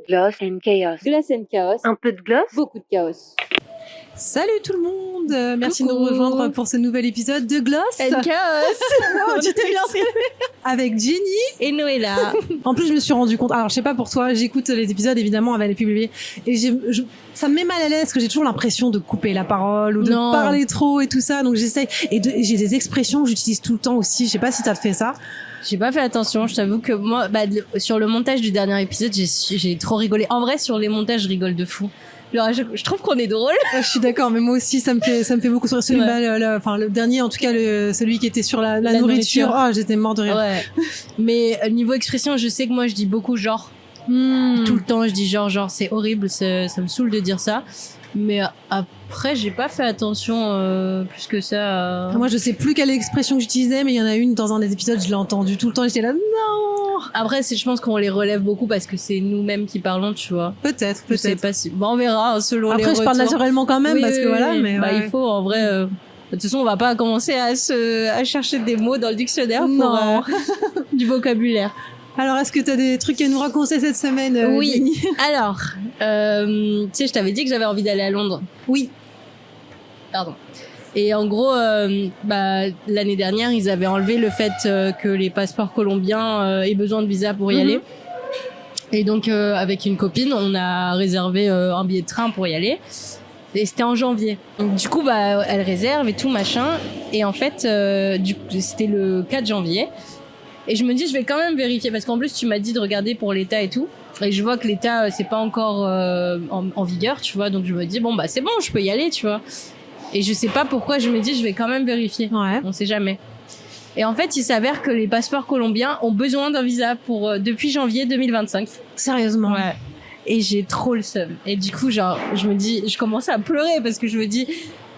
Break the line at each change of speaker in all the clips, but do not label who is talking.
Gloss and chaos.
Glace and chaos.
Un peu de gloss.
Beaucoup de chaos.
Salut tout le monde, merci
Coucou.
de nous rejoindre pour ce nouvel épisode de Gloss
And chaos.
Tu t'es bien entraînée. Avec Jenny
Et Noëlla.
En plus je me suis rendu compte, alors je sais pas pour toi, j'écoute les épisodes évidemment avant les publier et ça me met mal à l'aise parce que j'ai toujours l'impression de couper la parole ou de
Non.
parler trop et tout ça, donc j'essaye et j'ai des expressions que j'utilise tout le temps aussi, je sais pas si t'as fait ça.
J'ai pas fait attention, je t'avoue que moi, sur le montage du dernier épisode, j'ai trop rigolé. En vrai, sur les montages, je rigole de fou. Genre, je trouve qu'on est drôle.
Je suis d'accord, mais moi aussi ça me fait beaucoup sourire. Celui,
Ouais.
enfin le dernier en tout cas, celui qui était sur la nourriture. Ah, j'étais mort de rire.
Ouais. Mais niveau expression, je sais que moi, je dis beaucoup genre. Tout le temps, je dis genre, c'est horrible, ça me saoule de dire ça. Mais après, j'ai pas fait attention plus que ça.
Moi, je sais plus quelle expression que j'utilisais, mais il y en a une dans un des épisodes, je l'ai entendue tout le temps. J'étais là, non.
Après, je pense qu'on les relève beaucoup parce que c'est nous-mêmes qui parlons, tu vois.
Peut-être.
Je sais pas si. Bon, on verra selon les
Après,
retours.
je parle naturellement quand même
Oui,
parce que
oui,
voilà,
oui.
mais
Bah,
ouais.
il faut en vrai. De toute façon, on va pas commencer à chercher des mots dans le dictionnaire
Non.
pour du vocabulaire.
Alors, est-ce que t'as des trucs à nous raconter cette semaine,
Oui.
Jenny
Alors, tu sais, je t'avais dit que j'avais envie d'aller à Londres.
Oui.
Pardon. Et en gros, l'année dernière, ils avaient enlevé le fait que les passeports colombiens aient besoin de visa pour y aller. Et donc, avec une copine, on a réservé un billet de train pour y aller. Et c'était en janvier. Donc, du coup, elle réserve et tout, machin. Et en fait, c'était le 4 janvier. Et je me dis, je vais quand même vérifier. Parce qu'en plus, tu m'as dit de regarder pour l'État et tout. Et je vois que l'État, c'est pas encore en vigueur, tu vois. Donc, je me dis, bon, c'est bon, je peux y aller, tu vois. Et je sais pas pourquoi, je me dis, je vais quand même vérifier.
Ouais.
On sait jamais. Et en fait, il s'avère que les passeports colombiens ont besoin d'un visa depuis janvier 2025.
Sérieusement.
Ouais. Et j'ai trop le seum. Et du coup, genre, je commence à pleurer parce que je me dis,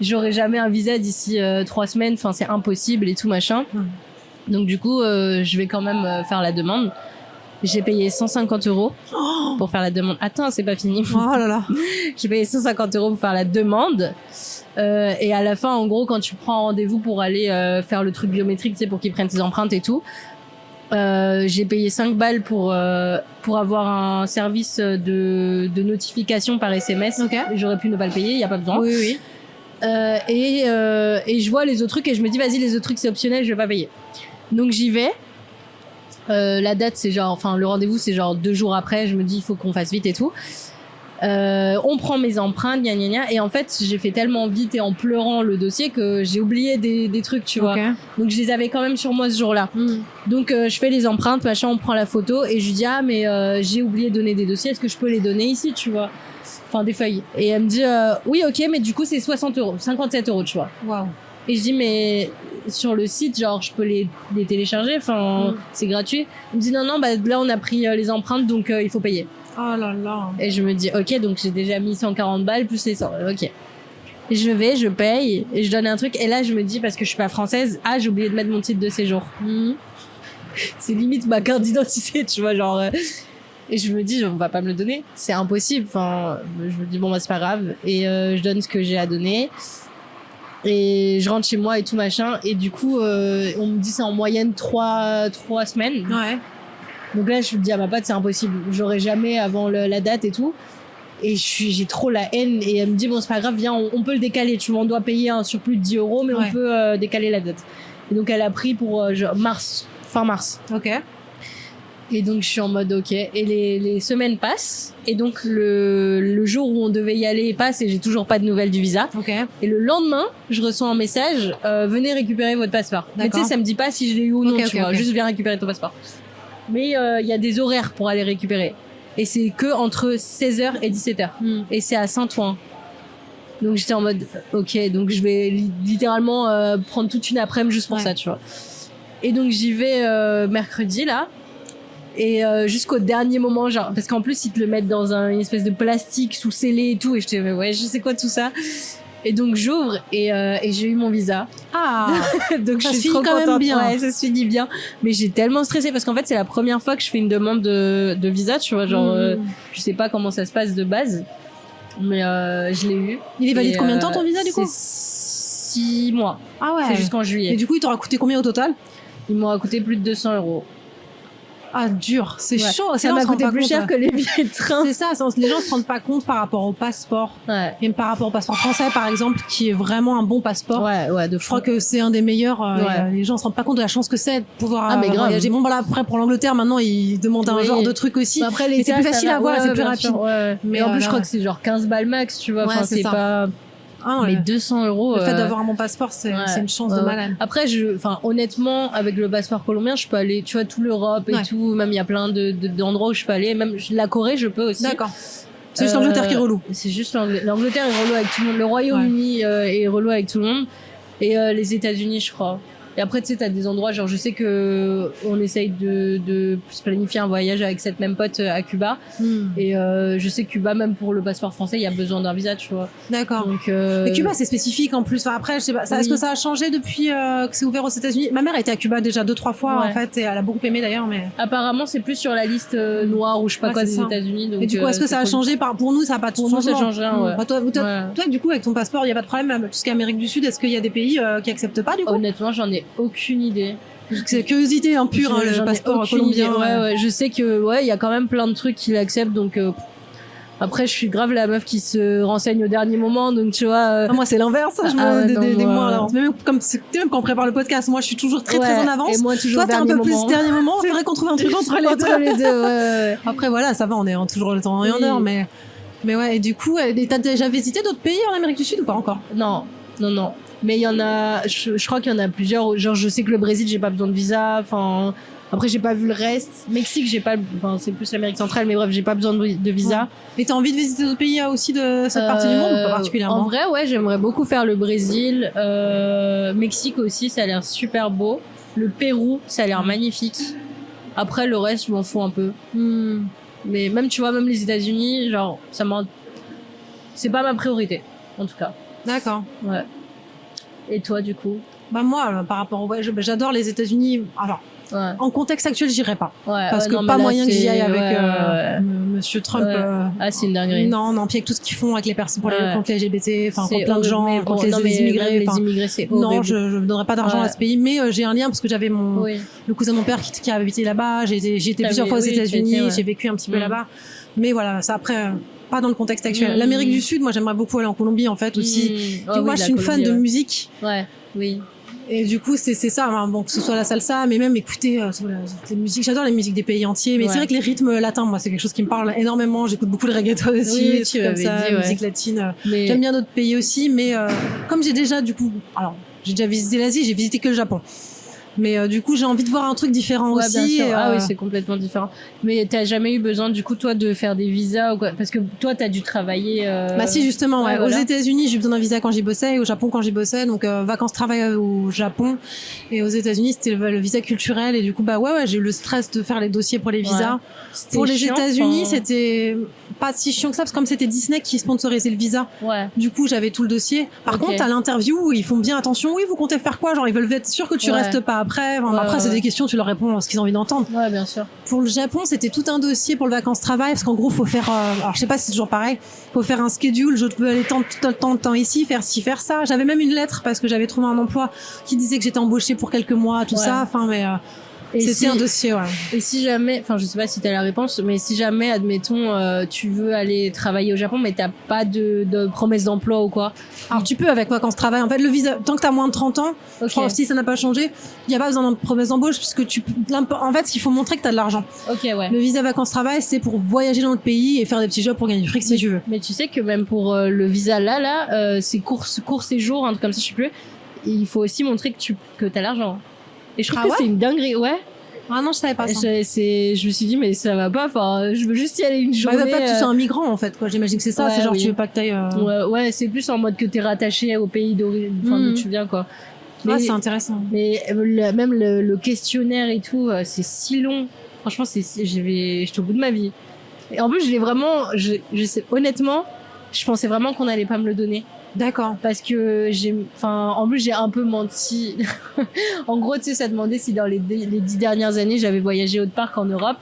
j'aurai jamais un visa d'ici 3 semaines. Enfin, c'est impossible et tout machin. Donc du coup, je vais quand même faire la demande. J'ai payé 150 € pour faire la demande. Attends, c'est pas fini.
Oh là là.
J'ai payé 150 € pour faire la demande. Et à la fin, en gros, quand tu prends rendez-vous pour aller faire le truc biométrique, tu sais, pour qu'ils prennent tes empreintes et tout, j'ai payé 5 balles pour avoir un service de notification par SMS.
Ok.
J'aurais pu ne pas le payer, il y a pas besoin.
Oui, oui.
Et je vois les autres trucs et je me dis, vas-y, les autres trucs, c'est optionnel, je vais pas payer. Donc j'y vais. La date, c'est genre, enfin, le rendez-vous, c'est genre 2 jours après. Je me dis, il faut qu'on fasse vite et tout. On prend mes empreintes, gna gna gna. Et en fait, j'ai fait tellement vite et en pleurant le dossier que j'ai oublié des trucs, tu vois. Donc, je les avais quand même sur moi ce jour-là. Donc, je fais les empreintes, machin, on prend la photo et je lui dis, ah, mais j'ai oublié de donner des dossiers. Est-ce que je peux les donner ici, tu vois? Enfin, des feuilles. Et elle me dit, oui, ok, mais du coup, c'est 60 €, 57 €, tu vois.
Waouh.
Et je dis, mais sur le site, genre, je peux les télécharger, enfin, c'est gratuit. Il me dit, non, là, on a pris les empreintes, donc il faut payer.
Oh là là.
Et je me dis, ok, donc j'ai déjà mis 140 balles plus les 100, ok. Et je paye, et je donne un truc, et là, je me dis, parce que je suis pas française, j'ai oublié de mettre mon titre de séjour. C'est limite ma carte d'identité, tu vois, genre. Et je me dis, on va pas me le donner, c'est impossible. Enfin, je me dis, bon, c'est pas grave. Et je donne ce que j'ai à donner. Et je rentre chez moi et tout machin. Et du coup, on me dit c'est en moyenne 3 semaines.
Ouais.
Donc là, je me dis à ma pote, c'est impossible. J'aurai jamais avant la date et tout. Et j'ai trop la haine. Et elle me dit, bon, c'est pas grave, viens, on peut le décaler. Tu vois, on doit payer un surplus de 10 €, mais on peut décaler la date. Et donc, elle a pris pour genre fin mars.
Ok.
Et donc, je suis en mode ok. Et les semaines passent. Et donc, le jour où on devait y aller passe et j'ai toujours pas de nouvelles du visa.
Ok.
Et le lendemain, je reçois un message, venez récupérer votre passeport. Mais tu sais, ça me dit pas si je l'ai eu ou non, tu vois. Juste viens récupérer ton passeport. Mais il y a des horaires pour aller récupérer. Et c'est que entre 16h et 17h. Et c'est à Saint-Ouen. Donc j'étais en mode ok, donc je vais littéralement prendre toute une après-midi juste pour ça, tu vois. Et donc j'y vais mercredi là. Et jusqu'au dernier moment, genre, parce qu'en plus ils te le mettent dans une espèce de plastique sous scellé et tout, et j'étais ouais, je sais quoi tout ça. Et donc j'ouvre et j'ai eu mon visa.
Ah.
Donc
ça
je
se
suis
finit
trop
quand
contente.
même bien.
Ouais, ça se finit bien. Mais j'ai tellement stressé parce qu'en fait c'est la première fois que je fais une demande de visa, tu vois, genre je sais pas comment ça se passe de base, mais je l'ai eu.
Il est valide combien de temps ton visa du coup?
C'est 6 mois.
Ah ouais.
C'est jusqu'en juillet.
Et du coup, il t'aura coûté combien au total?
Il m'aura coûté plus de 200 €.
Ah, dur. C'est
Ouais.
chaud.
Ça m'a coûté plus cher que les billets de train.
C'est ça. Les gens se rendent pas compte par rapport au passeport.
Ouais.
Et par rapport au passeport français, par exemple, qui est vraiment un bon passeport.
Ouais, de
Je crois que c'est un des meilleurs. Les gens se rendent pas compte de la chance que c'est de pouvoir voyager. Bon, voilà, après, pour l'Angleterre, maintenant, ils demandent un genre de truc aussi.
Bah après,
mais c'est plus facile à voir, c'est plus rapide.
Ouais. Mais en plus, je crois que c'est genre 15 balles max, tu vois. Enfin, c'est pas... mais 200 €.
Le fait d'avoir un bon passeport, c'est une chance de malade.
Après, honnêtement, avec le passeport colombien, je peux aller, tu vois, tout l'Europe et tout. Même il y a plein d'endroits où je peux aller. Même la Corée, je peux aussi.
D'accord. C'est juste l'Angleterre qui est relou.
C'est juste l'Angleterre est relou avec tout le monde. Le Royaume-Uni est relou avec tout le monde. Et les États-Unis, je crois. Et après, tu sais, t'as des endroits, genre, je sais que on essaye de se planifier un voyage avec cette même pote à Cuba. Et je sais que Cuba, même pour le passeport français, il y a besoin d'un visa, tu vois.
D'accord.
Donc,
mais Cuba, c'est spécifique en plus. Enfin, après, je sais pas, est-ce que ça a changé depuis que c'est ouvert aux États-Unis? Ma mère était à Cuba déjà 2-3 fois, en fait, et elle a beaucoup aimé d'ailleurs, mais.
Apparemment, c'est plus sur la liste noire ou je sais pas quoi des États-Unis. Donc,
et du coup, est-ce que ça a changé pour nous, ça n'a pas tout changé?
Pour nous, ça change rien,
Bah, toi, du coup, avec ton passeport, il y a pas de problème. Tout ce qui est Amérique du Sud, est-ce qu'il y a des pays qui acceptent pas, du coup?
Honnêtement, j'en ai aucune idée.
C'est curiosité pure, le passeport colombien.
Ouais, je sais que il y a quand même plein de trucs qui l'acceptent, donc après je suis grave la meuf qui se renseigne au dernier moment, donc tu vois.
Moi c'est l'inverse, je me des mois en avance. Même quand on prépare le podcast, moi je suis toujours très en avance.
Et moi toujours.
Toi t'es un peu plus dernier moment. C'est vrai qu'on trouve un truc entre les deux.
Ouais.
Après voilà, ça va, on est toujours le temps et en heure, mais ouais. Et du coup, t'as déjà visité d'autres pays en Amérique du Sud ou pas encore?
Non. Mais il y en a, je crois qu'il y en a plusieurs. Genre, je sais que le Brésil, j'ai pas besoin de visa. Enfin, après, j'ai pas vu le reste. Mexique, j'ai pas, enfin, c'est plus l'Amérique centrale, mais bref, j'ai pas besoin de visa.
Et t'as envie de visiter d'autres pays aussi de cette partie du monde ou pas particulièrement?
En vrai, j'aimerais beaucoup faire le Brésil. Mexique aussi, ça a l'air super beau. Le Pérou, ça a l'air magnifique. Après, le reste, je m'en fous un peu. Mais même, tu vois, même les États-Unis, genre, c'est pas ma priorité, en tout cas.
D'accord.
Ouais. Et toi, du coup?
Bah moi, par rapport au voyage, j'adore les États-Unis. Alors, en contexte actuel, j'irai pas. Parce que pas moyen que j'y aille avec Monsieur Trump.
Ah, c'est une dinguerie.
Non, puis avec tout ce qu'ils font avec les personnes contre les LGBT, enfin contre plein de
horrible,
gens, contre les immigrés.
Les immigrés, c'est horrible.
Non, je ne donnerai pas d'argent à ce pays, mais j'ai un lien parce que j'avais le cousin de mon père qui a habité là-bas. J'ai été plusieurs fois aux États-Unis, j'ai vécu un petit peu là-bas. Mais voilà, ça après. Pas dans le contexte actuel. L'Amérique du Sud, moi j'aimerais beaucoup aller en Colombie en fait aussi. Moi je suis une fan de musique.
Oui.
Et du coup c'est ça, hein. Bon que ce soit la salsa, mais même écouter les musiques. J'adore les musiques des pays entiers, mais c'est vrai que les rythmes latins, moi c'est quelque chose qui me parle énormément. J'écoute beaucoup de reggaeton aussi, comme ça, musique latine. J'aime bien d'autres pays aussi, mais comme j'ai déjà j'ai déjà visité l'Asie, j'ai visité que le Japon. Mais du coup, j'ai envie de voir un truc différent aussi.
Bien sûr. Ah oui, c'est complètement différent. Mais t'as jamais eu besoin, du coup, toi, de faire des visas ou quoi? Parce que toi, t'as dû travailler.
Bah si, justement. Aux États-Unis, j'ai eu besoin d'un visa quand j'y bossais, et au Japon quand j'y bossais. Donc vacances-travail au Japon, et aux États-Unis, c'était le visa culturel. Et du coup, j'ai eu le stress de faire les dossiers pour les visas. Pour les États-Unis, c'était pas si chiant que ça, parce que comme c'était Disney qui sponsorisait le visa. Du coup, j'avais tout le dossier. Par contre, à l'interview, ils font bien attention. Oui, vous comptez faire quoi? Genre, ils veulent être sûrs que tu restes pas après. Après, c'est des questions, tu leur réponds ce qu'ils ont envie d'entendre.
Ouais, bien sûr.
Pour le Japon, c'était tout un dossier pour le vacances-travail, parce qu'en gros, faut faire, alors je sais pas si c'est toujours pareil, faut faire un schedule, je peux aller tant de temps ici, faire ci, faire ça. J'avais même une lettre parce que j'avais trouvé un emploi qui disait que j'étais embauchée pour quelques mois, tout ça. Enfin, mais c'était un dossier, Et
si jamais, enfin, je sais pas si t'as la réponse, mais si jamais, admettons, tu veux aller travailler au Japon, mais t'as pas de promesse d'emploi ou quoi.
Alors, tu peux avec vacances-travail. En fait, le visa, tant que t'as moins de 30 ans, je crois, si ça n'a pas changé, il y a pas besoin de promesse d'embauche, puisque en fait, il faut montrer que t'as de l'argent. Le visa vacances-travail, c'est pour voyager dans le pays et faire des petits jobs pour gagner du fric si tu veux.
Mais tu sais que même pour le visa c'est court séjour, un truc comme ça, je sais plus. Il faut aussi montrer que t'as l'argent. Et je trouve que c'est une dinguerie,
Ah non, je savais pas ça.
Je me suis dit, mais ça va pas, enfin, je veux juste y aller une journée.
Pas que tu sois un migrant, en fait, quoi. J'imagine que c'est ça, c'est genre, tu veux pas que t'ailles,
Ouais, c'est plus en mode que t'es rattaché au pays d'origine, enfin, d'où tu viens, quoi.
C'est intéressant.
Mais même le questionnaire et tout, c'est si long. Franchement, j'étais au bout de ma vie. Et en plus, je l'ai vraiment, je sais, honnêtement, je pensais vraiment qu'on allait pas me le donner.
D'accord.
Parce que en plus, j'ai un peu menti. En gros, tu sais, ça demandait si dans les 10 dernières années, j'avais voyagé autre part qu'en Europe.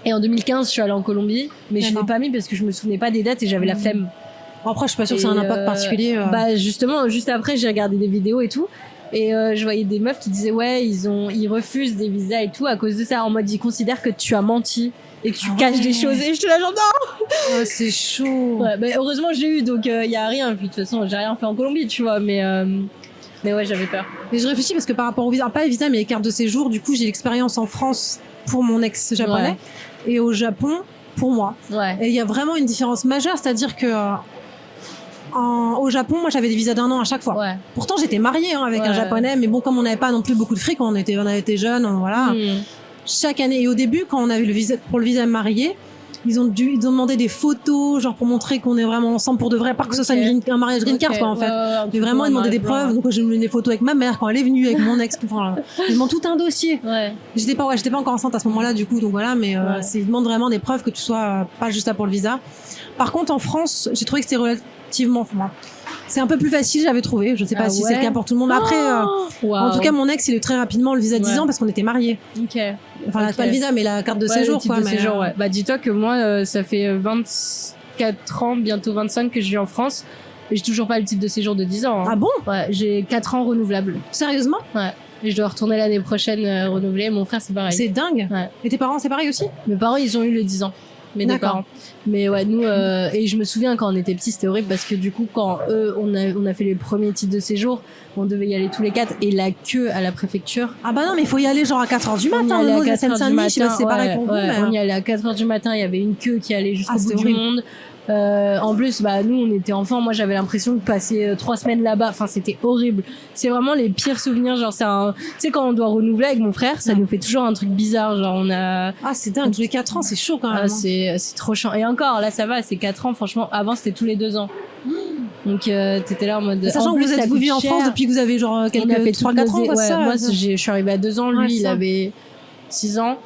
Et en 2015, je suis allée en Colombie, mais je l'ai pas mis parce que je me souvenais pas des dates et j'avais la flemme.
Bon, après, je suis pas sûre que c'est un impact particulier.
Bah, justement, juste après, j'ai regardé des vidéos et tout. Et je voyais des meufs qui disaient ouais, ils refusent des visas et tout à cause de ça, en mode ils considèrent que tu as menti et que tu caches des choses. Et je te la genre non.
Oh, c'est chaud.
Ouais, mais heureusement j'ai eu, donc il y a rien. Puis de toute façon j'ai rien fait en Colombie, tu vois, mais ouais, j'avais peur.
Mais je réfléchis parce que par rapport au visa, pas les visas mais les cartes de séjour, du coup j'ai l'expérience en France pour mon ex japonais et au Japon pour moi.
Ouais.
Et il y a vraiment une différence majeure, c'est-à-dire que au Japon, moi j'avais des visas d'1 an à chaque fois.
Ouais.
Pourtant j'étais mariée avec un japonais, mais bon, comme on n'avait pas non plus beaucoup de fric, on était jeunes, voilà. Chaque année, et au début quand on avait le visa pour le visa marié, ils ont demandé des photos genre pour montrer qu'on est vraiment ensemble pour de vrai, pas que ce soit un mariage green card quoi en fait. Mais vraiment ils demandaient des preuves, donc j'ai mis des photos avec ma mère quand elle est venue, avec mon ex, enfin ils demandent tout un dossier. J'étais pas encore enceinte à ce moment-là du coup, donc voilà, mais ils demandent vraiment des preuves que tu sois pas juste là pour le visa. Par contre en France, j'ai trouvé que c'était relativement c'est un peu plus facile, j'avais trouvé. Je sais pas si c'est le cas pour tout le monde. Après, en tout cas, mon ex, il a eu très rapidement le visa 10 ans parce qu'on était mariés. Enfin, pas le visa, mais la carte de séjour, quoi.
Séjour, Bah, dis-toi que moi, ça fait 24 ans, bientôt 25 que je vis en France. Et j'ai toujours pas le titre de séjour de 10 ans. Hein.
Ah bon?
Ouais, j'ai 4 ans renouvelables.
Sérieusement?
Ouais. Et je dois retourner l'année prochaine renouveler. Mon frère, c'est pareil.
C'est dingue. Ouais. Et tes parents, c'est pareil aussi?
Mes parents, ils ont eu le 10 ans. Mes deux parents. Mais ouais, nous, et je me souviens quand on était petits, c'était horrible parce que du coup, quand on a fait les premiers titres de séjour, on devait y aller tous les 4 et la queue à la préfecture.
Ah bah non, mais il faut y aller genre à 4h du matin.
On y allait à 4h du matin.
Je sais pas si c'est pareil pour vous.
On y allait à 4h du matin, il y avait une queue qui allait jusqu'au bout du monde. En plus, bah, nous, on était enfants. Moi, j'avais l'impression de passer 3 semaines là-bas. Enfin, c'était horrible. C'est vraiment les pires souvenirs. Genre, tu sais, quand on doit renouveler avec mon frère, ça nous fait toujours un truc bizarre. Genre, on a...
Ah, c'est dingue. Tous les 4 ans, c'est chaud quand même.
Ah, c'est trop chiant. Et encore, là, ça va, c'est 4 ans. Franchement, avant, c'était tous les 2 ans. Donc, t'étais là en mode...
Sachant que vous vivez en France depuis que vous avez genre quelques 3-4 ans,
ouais, moi, je suis arrivée à 2 ans. Lui, il avait 6 ans.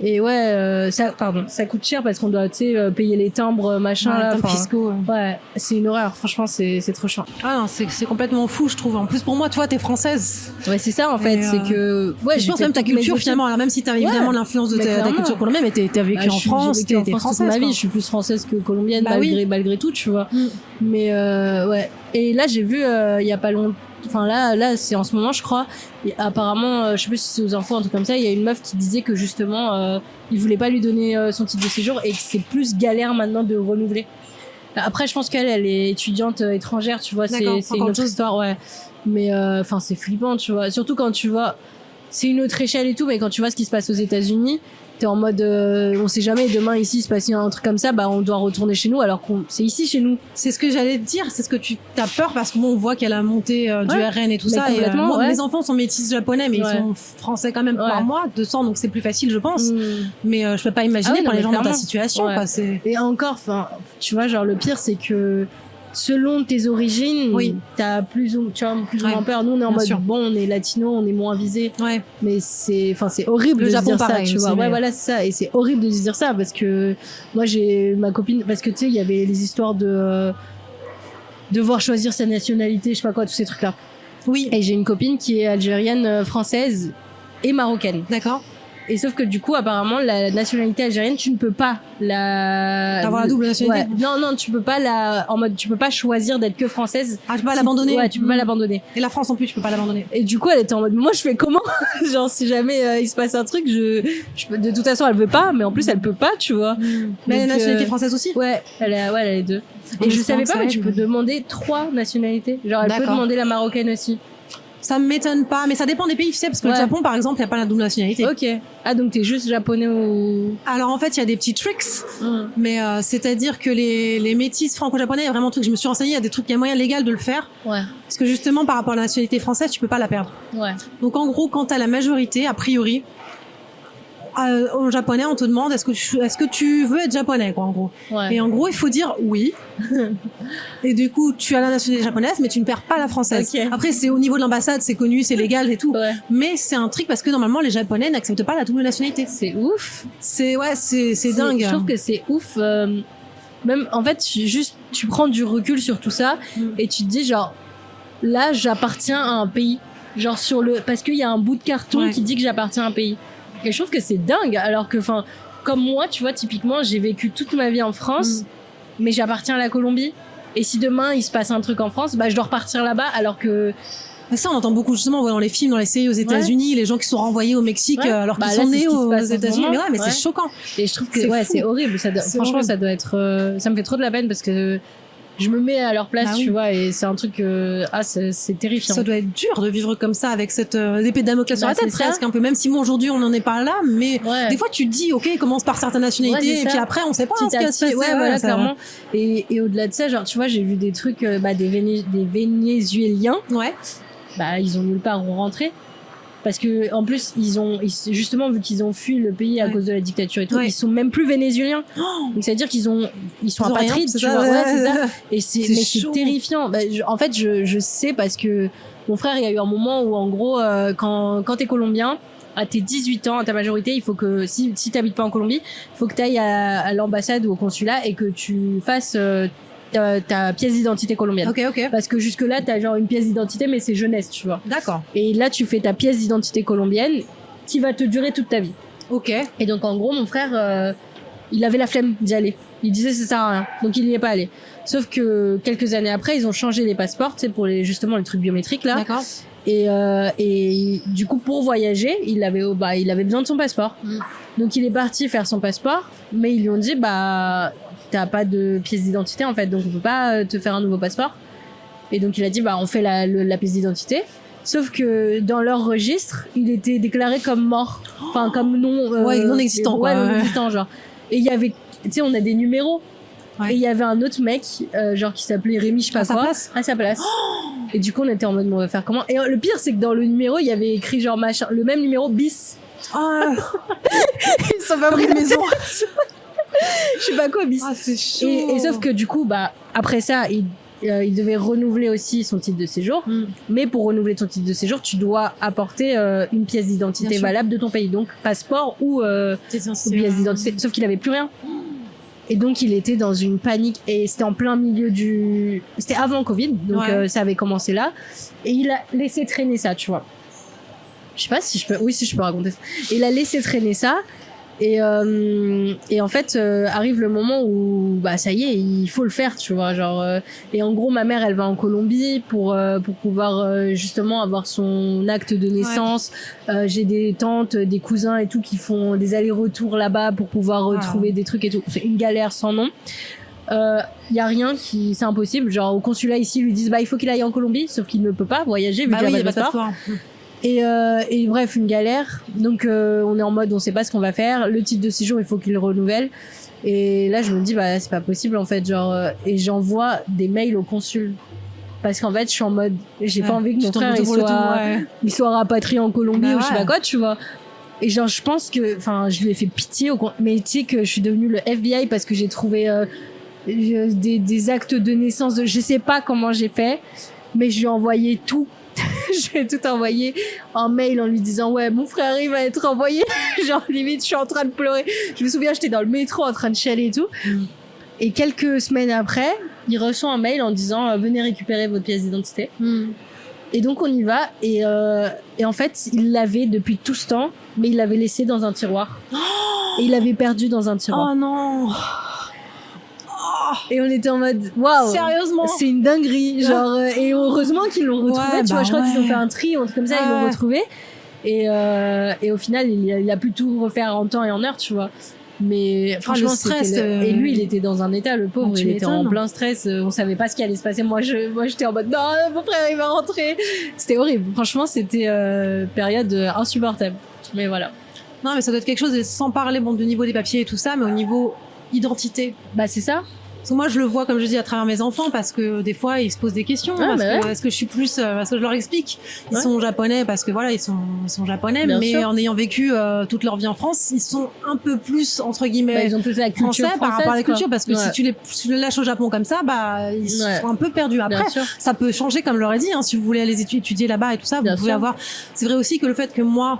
Et ouais, ça coûte cher parce qu'on doit, tu sais, payer les timbres, machin, là.
Fiscaux.
Ouais, c'est une horreur. Franchement, c'est trop chiant.
Ah non, c'est complètement fou, je trouve. En plus, pour moi, toi, t'es française.
Ouais, c'est ça, en fait. C'est que,
ouais, je pense même ta culture, finalement. Alors, même si t'as évidemment l'influence de ta culture colombienne, mais t'as vécu en France, t'es française.
Toute ma vie, je suis plus française que colombienne, malgré tout, tu vois. Mais, ouais. Et là, j'ai vu, il y a pas longtemps, enfin là c'est en ce moment je crois, et apparemment je sais plus si c'est aux infos un truc comme ça, il y a une meuf qui disait que justement il voulait pas lui donner son titre de séjour et que c'est plus galère maintenant de renouveler. Après je pense qu'elle est étudiante étrangère, tu vois, c'est une autre histoire, ouais, mais enfin c'est flippant, tu vois, surtout quand tu vois, c'est une autre échelle et tout, mais quand tu vois ce qui se passe aux États-Unis, t'es en mode on sait jamais, demain ici il se passe un truc comme ça, bah on doit retourner chez nous alors qu'on c'est ici chez nous.
C'est ce que j'allais te dire, c'est ce que tu t'as peur parce que bon, on voit qu'elle a monté du RN et tout ça, et moi, mes enfants sont métis japonais mais ils sont français quand même par moi, de sang, donc c'est plus facile je pense. Mais je peux pas imaginer pour les gens dans ta situation quoi,
et encore, enfin tu vois, genre le pire c'est que selon tes origines, t'as plus ou moins peur. Nous, on est en mode, bon, on est latino, on est moins visé. Ouais. Mais c'est horrible de se dire ça, tu vois. Ouais, voilà, c'est ça. Et c'est horrible de se dire ça parce que moi, j'ai ma copine, parce que tu sais, il y avait les histoires de devoir choisir sa nationalité, je sais pas quoi, tous ces trucs-là. Oui. Et j'ai une copine qui est algérienne, française et marocaine.
D'accord.
Et sauf que du coup, apparemment, la nationalité algérienne, tu ne peux pas
avoir la double nationalité.
Ouais. Non, tu peux pas tu peux pas choisir d'être que française.
Ah, tu peux pas l'abandonner.
Ouais, tu peux pas l'abandonner.
Et la France non plus, tu peux pas l'abandonner.
Et du coup, elle était en mode, moi, je fais comment? Genre, si jamais il se passe un truc, de toute façon, elle veut pas, mais en plus, elle peut pas, tu vois.
Mais elle a la nationalité française aussi?
Ouais, elle a les deux. Et je savais pas, mais tu peux demander 3 nationalités. Genre, elle peut demander la marocaine aussi.
Ça m'étonne pas, mais ça dépend des pays, tu sais, parce que le Japon, par exemple, il n'y a pas la double nationalité.
Ok. Ah, donc t'es juste japonais ou...
Alors, en fait, il y a des petits tricks, mais c'est-à-dire que les métis franco-japonais, il y a vraiment un truc, je me suis renseignée, il y a des trucs, il y a moyen légal de le faire. Ouais. Parce que justement, par rapport à la nationalité française, tu peux pas la perdre. Ouais. Donc, en gros, quand t'as la majorité, a priori, au japonais, on te demande est-ce que tu veux être japonais, quoi, en gros. Ouais. Et en gros, il faut dire oui. Et du coup, tu as la nationalité japonaise, mais tu ne perds pas la française. Okay. Après, c'est au niveau de l'ambassade, c'est connu, c'est légal et tout. Ouais. Mais c'est un truc parce que normalement, les Japonais n'acceptent pas la double nationalité.
C'est ouf.
C'est dingue.
Je trouve que c'est ouf. Même, en fait, tu prends du recul sur tout ça et tu te dis genre, là, j'appartiens à un pays. Genre parce qu'il y a un bout de carton qui dit que j'appartiens à un pays. Et je trouve que c'est dingue, alors que, enfin, comme moi, tu vois, typiquement, j'ai vécu toute ma vie en France, mais j'appartiens à la Colombie. Et si demain, il se passe un truc en France, bah, je dois repartir là-bas, alors que,
Mais ça, on entend beaucoup justement dans les films, dans les séries aux États-Unis, les gens qui sont renvoyés au Mexique alors qu'ils sont nés aux États-Unis. Mais mais c'est choquant.
Et je trouve que c'est horrible. Franchement, horrible. Ça doit être. Ça me fait trop de la peine parce que je me mets à leur place, tu vois, et c'est un truc c'est terrifiant.
Ça doit être dur de vivre comme ça avec cette épée de Damoclès sur la tête presque un peu, même si aujourd'hui on n'en est pas là, mais des fois tu te dis ok, commence par certaines nationalités et puis après on sait pas ce qui va se passer.
Voilà, clairement. Et au-delà de ça, genre tu vois, j'ai vu des trucs des Vénézuéliens.
Ouais.
Ils ont nulle part où rentrer. Parce que en plus justement vu qu'ils ont fui le pays à cause de la dictature et tout, ils sont même plus vénézuéliens. Donc ça veut dire ils sont apatrides, tu vois. C'est ça. Et c'est terrifiant. En fait je sais parce que mon frère, il y a eu un moment où en gros quand t'es colombien à tes 18 ans, à ta majorité, il faut que si t'habites pas en Colombie, il faut que t'ailles à l'ambassade ou au consulat et que tu fasses ta pièce d'identité colombienne.
Ok.
Parce que jusque là t'as genre une pièce d'identité mais c'est jeunesse, tu vois.
D'accord.
Et là tu fais ta pièce d'identité colombienne qui va te durer toute ta vie.
Ok.
Et donc en gros mon frère il avait la flemme d'y aller. Il disait ça sert à rien. Donc il n'y est pas allé. Sauf que quelques années après ils ont changé les passeports, tu sais, pour justement les trucs biométriques là.
D'accord.
Et du coup pour voyager il avait besoin de son passeport. Donc il est parti faire son passeport, mais ils lui ont dit t'as pas de pièce d'identité en fait, donc on peut pas te faire un nouveau passeport. Et donc il a dit on fait la pièce d'identité. Sauf que dans leur registre, il était déclaré comme mort, enfin comme
non existant quoi.
Non existant genre. Et il y avait, tu sais, on a des numéros.
Ouais.
Et il y avait un autre mec genre qui s'appelait Rémi, je sais pas quoi, à sa place. Et du coup on était en mode on va faire comment. Et le pire c'est que dans le numéro il y avait écrit genre machin, le même numéro bis. Ils sont pas pris de maison. Je sais pas quoi bis.
C'est chaud.
Et sauf que du coup après ça il devait renouveler aussi son titre de séjour. Mais pour renouveler ton titre de séjour tu dois apporter une pièce d'identité valable de ton pays, donc passeport ou pièce d'identité. Sauf qu'il avait plus rien. Et donc il était dans une panique et c'était en plein milieu c'était avant Covid, donc ça avait commencé là et il a laissé traîner ça, tu vois. Je sais pas si je peux raconter ça. Il a laissé traîner ça et en fait arrive le moment où ça y est, il faut le faire, tu vois, genre et en gros ma mère elle va en Colombie pour pouvoir justement avoir son acte de naissance. J'ai des tantes, des cousins et tout qui font des allers-retours là-bas pour pouvoir retrouver des trucs et tout. C'est une galère sans nom. Y a rien c'est impossible, genre au consulat ici ils lui disent il faut qu'il aille en Colombie, sauf qu'il ne peut pas voyager vu qu'il a pas de passeport. Et bref, une galère. Donc on est en mode on sait pas ce qu'on va faire. Le titre de séjour il faut qu'il le renouvelle. Et là je me dis c'est pas possible en fait, genre et j'envoie des mails au consul parce qu'en fait je suis en mode j'ai pas envie que mon frère il soit rapatrié en Colombie ou je sais pas quoi, tu vois. Et genre je pense que je lui ai fait pitié mais tu sais que je suis devenue le FBI parce que j'ai trouvé des actes de naissance je sais pas comment j'ai fait, mais je lui ai envoyé tout. Je lui ai tout envoyé en mail en lui disant mon frère il va être envoyé. Genre limite je suis en train de pleurer. Je me souviens j'étais dans le métro en train de chialer et tout. Et quelques semaines après il reçoit un mail en disant venez récupérer votre pièce d'identité. Et donc on y va et en fait il l'avait depuis tout ce temps, mais il l'avait laissé dans un tiroir. Et il l'avait perdu dans un tiroir.
Oh non.
Et on était en mode waouh,
sérieusement,
c'est une dinguerie, genre et heureusement qu'ils l'ont retrouvé, tu vois, je crois qu'ils ont fait un tri ou un truc comme ça, ils l'ont retrouvé et au final il a pu tout refaire en temps et en heure, tu vois. Mais franchement
le stress
et lui il était dans un état, le pauvre, il était en plein stress, on savait pas ce qui allait se passer. Moi j'étais en mode non, mon frère il va rentrer. C'était horrible, franchement c'était période insupportable. Mais voilà.
Non mais ça doit être quelque chose, sans parler du niveau des papiers et tout ça, mais au niveau identité.
C'est ça.
Parce que moi, je le vois, comme je dis, à travers mes enfants, parce que des fois, ils se posent des questions. Est-ce que je suis plus, parce que je leur explique. Ils sont japonais parce que voilà, ils sont japonais, bien mais sûr. En ayant vécu toute leur vie en France, ils sont un peu plus, entre guillemets,
ils ont plus la culture
français par rapport à la culture, parce que si tu les lâches au Japon comme ça, ils sont un peu perdus. Après, ça peut changer, comme je leur ai dit, si vous voulez aller étudier là-bas et tout ça, vous pouvez avoir. C'est vrai aussi que le fait que moi,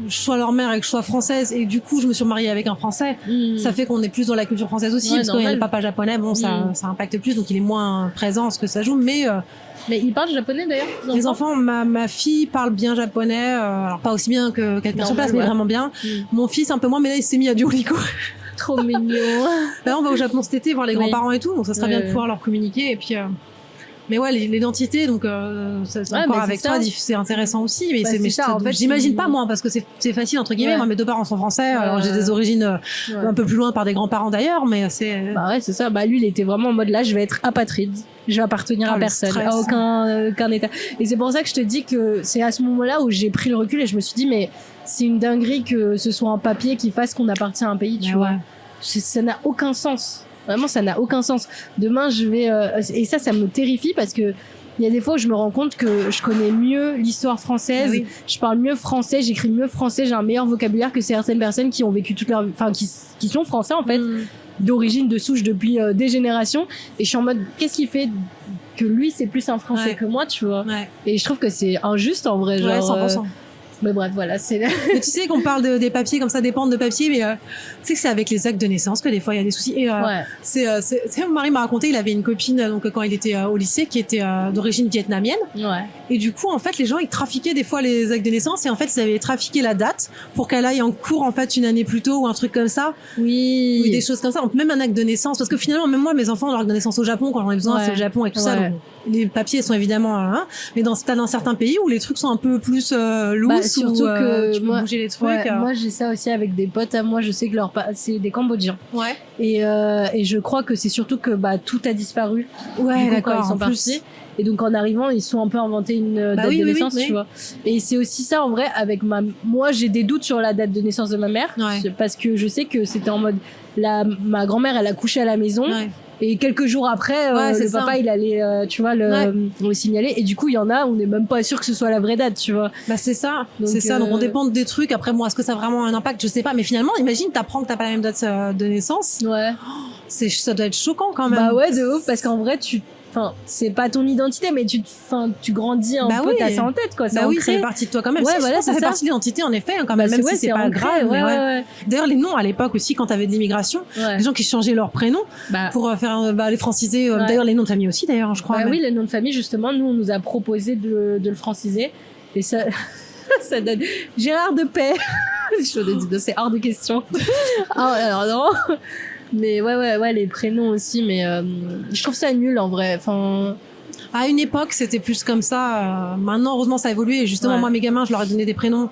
je sois leur mère et que je sois française et du coup je me suis mariée avec un français, ça fait qu'on est plus dans la culture française aussi, parce qu'il y a le papa japonais, ça impacte plus, donc il est moins présent ce que ça joue, mais
ils parlent japonais d'ailleurs,
les enfants. Ma fille parle bien japonais, alors pas aussi bien que quelqu'un sur place, mais vraiment bien. Mon fils un peu moins, mais là il s'est mis à Duolingo.
Trop mignon.
Là on va au Japon cet été voir les grands-parents et tout, donc ça sera bien de pouvoir leur communiquer et puis Mais ouais, l'identité, donc c'est encore avec toi, c'est intéressant aussi. Mais
c'est ça. En fait,
j'imagine pas moi, parce que c'est facile entre guillemets. Moi, mes deux parents sont français. Alors j'ai des origines un peu plus loin par des grands-parents d'ailleurs, mais c'est.
Bah ouais, c'est ça. Bah lui, il était vraiment en mode là, je vais être apatride. Je vais appartenir à personne, à aucun état. Et c'est pour ça que je te dis que c'est à ce moment-là où j'ai pris le recul et je me suis dit mais c'est une dinguerie que ce soit un papier qui fasse qu'on appartient à un pays, tu vois. Ça n'a aucun sens. Vraiment, ça n'a aucun sens. Demain, je vais et ça me terrifie parce que il y a des fois où je me rends compte que je connais mieux l'histoire française, je parle mieux français, j'écris mieux français, j'ai un meilleur vocabulaire que certaines personnes qui ont vécu toute leur vie, enfin qui sont français en fait, d'origine, de souche depuis des générations. Et je suis en mode, qu'est-ce qui fait que lui c'est plus un français que moi, tu vois. Et je trouve que c'est injuste en vrai, genre
100%.
Mais bref, voilà, c'est
mais tu sais qu'on parle des papiers comme ça, des pentes de papier, mais tu sais que c'est avec les actes de naissance que des fois il y a des soucis. Et c'est mon mari m'a raconté, il avait une copine donc quand il était au lycée qui était d'origine vietnamienne. Et du coup en fait les gens ils trafiquaient des fois les actes de naissance et en fait ils avaient trafiqué la date pour qu'elle aille en cours en fait une année plus tôt ou un truc comme ça. Ou des choses comme ça. Donc même un acte de naissance, parce que finalement même moi mes enfants leur acte de naissance au Japon quand j'en ai besoin c'est au Japon et tout ça. Donc, les papiers sont évidemment mais dans certains pays où les trucs sont un peu plus loose,
surtout que
tu peux bouger les trucs.
Moi j'ai ça aussi avec des potes à moi, je sais que c'est des Cambodgiens. Et je crois que c'est surtout que tout a disparu.
D'accord,
quand ils sont partis. Et donc en arrivant, ils sont un peu inventés une date de naissance, tu vois. Et c'est aussi ça en vrai avec moi j'ai des doutes sur la date de naissance de ma mère parce que je sais que c'était en mode ma grand-mère elle a couché à la maison. Et quelques jours après, le papa, il allait, tu vois, le signaler. Et du coup, il y en a, on n'est même pas sûr que ce soit la vraie date, tu vois.
Bah, c'est ça. Donc, on dépend des trucs. Après, bon, est-ce que ça a vraiment un impact? Je sais pas. Mais finalement, imagine, t'apprends que t'as pas la même date de naissance. Ça doit être choquant quand même.
Bah ouais, de ouf. Parce qu'en vrai, c'est pas ton identité, mais tu grandis un peu, t'as ça en tête, quoi.
Ça fait partie de toi quand même. Ça fait partie de l'identité, en effet, quand même, même si c'est pas grave. D'ailleurs, les noms à l'époque aussi, quand t'avais de l'immigration, les gens qui changeaient leur prénom pour faire les franciser. D'ailleurs, les noms de famille aussi, d'ailleurs, je crois.
Oui, les noms de famille, justement, nous, on nous a proposé de le franciser. Et ça, ça donne Gérard de Paix. C'est hors de question. Alors non. Mais ouais, les prénoms aussi, mais je trouve ça nul en vrai. Enfin,
à une époque, c'était plus comme ça. Maintenant, heureusement, ça a évolué. Et justement, moi, mes gamins, je leur ai donné des prénoms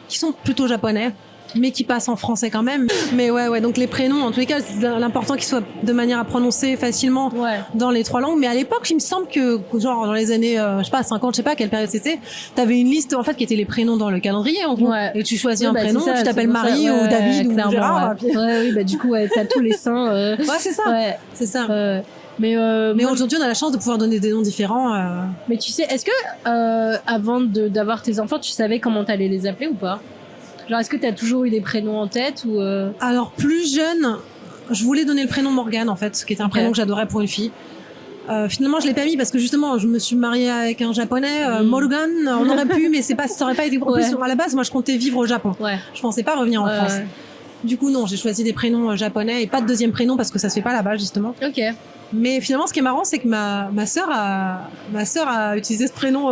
qui sont plutôt japonais, mais qui passent en français quand même. Mais ouais, donc les prénoms, en tous les cas, c'est l'important qu'ils soient de manière à prononcer facilement dans les trois langues. Mais à l'époque, il me semble que, genre, dans les années, je sais pas, 50, je sais pas quelle période c'était, t'avais une liste, en fait, qui était les prénoms dans le calendrier, en gros. Et tu choisis un prénom, tu t'appelles Marie ou David ou Gérard.
Du coup, t'as tous les seins.
C'est ça. C'est ça. Mais aujourd'hui, on a la chance de pouvoir donner des noms différents.
Mais tu sais, est-ce que, avant d'avoir tes enfants, tu savais comment t'allais les appeler ou pas? Genre, est-ce que t'as toujours eu des prénoms en tête ou
Alors, plus jeune, je voulais donner le prénom Morgane, en fait, qui était un prénom que j'adorais pour une fille. Finalement, je l'ai pas mis parce que justement, je me suis mariée avec un japonais, Morgan. On aurait pu, mais ça aurait pas été pour plus. À la base, moi, je comptais vivre au Japon. Je pensais pas revenir en France. Du coup, non, j'ai choisi des prénoms japonais et pas de deuxième prénom parce que ça se fait pas là-bas, justement. Mais finalement, ce qui est marrant, c'est que ma sœur a utilisé ce prénom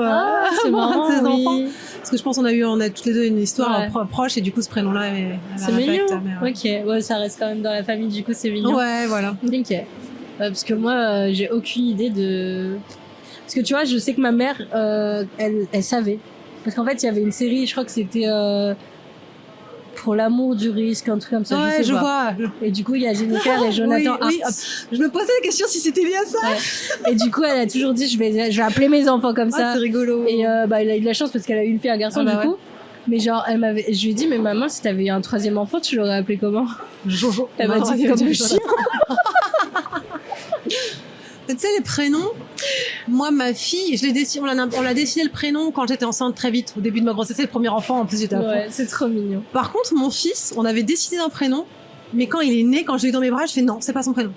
c'est marrant,
de ses enfants. Parce que je pense qu'on a toutes les deux une histoire proche et du coup, ce prénom-là,
c'est mignon. Ok, ça reste quand même dans la famille, du coup, c'est mignon.
Ouais, voilà.
Ok. Parce que moi, j'ai aucune idée de. Parce que tu vois, je sais que ma mère, elle savait. Parce qu'en fait, il y avait une série, je crois que c'était. Pour l'amour du risque, un truc comme ça.
Je vois.
Et du coup, il y a Jennifer et Jonathan Hart.
Je me posais la question si c'était lié à ça.
Et du coup, elle a toujours dit, je vais appeler mes enfants comme ça.
C'est rigolo.
Et elle a eu de la chance parce qu'elle a eu une fille et un garçon, du coup. Mais genre, je lui ai dit, mais maman, si t'avais eu un troisième enfant, tu l'aurais appelé comment?
Jojo.
Elle m'a dit comme le chien.
Tu sais, les prénoms, moi, ma fille, on l'a dessiné le prénom quand j'étais enceinte très vite, au début de ma grossesse. C'est le premier enfant, en plus, j'étais à fond.
C'est trop mignon.
Par contre, mon fils, on avait décidé d'un prénom, mais quand il est né, quand je l'ai eu dans mes bras, je fais non, c'est pas son prénom.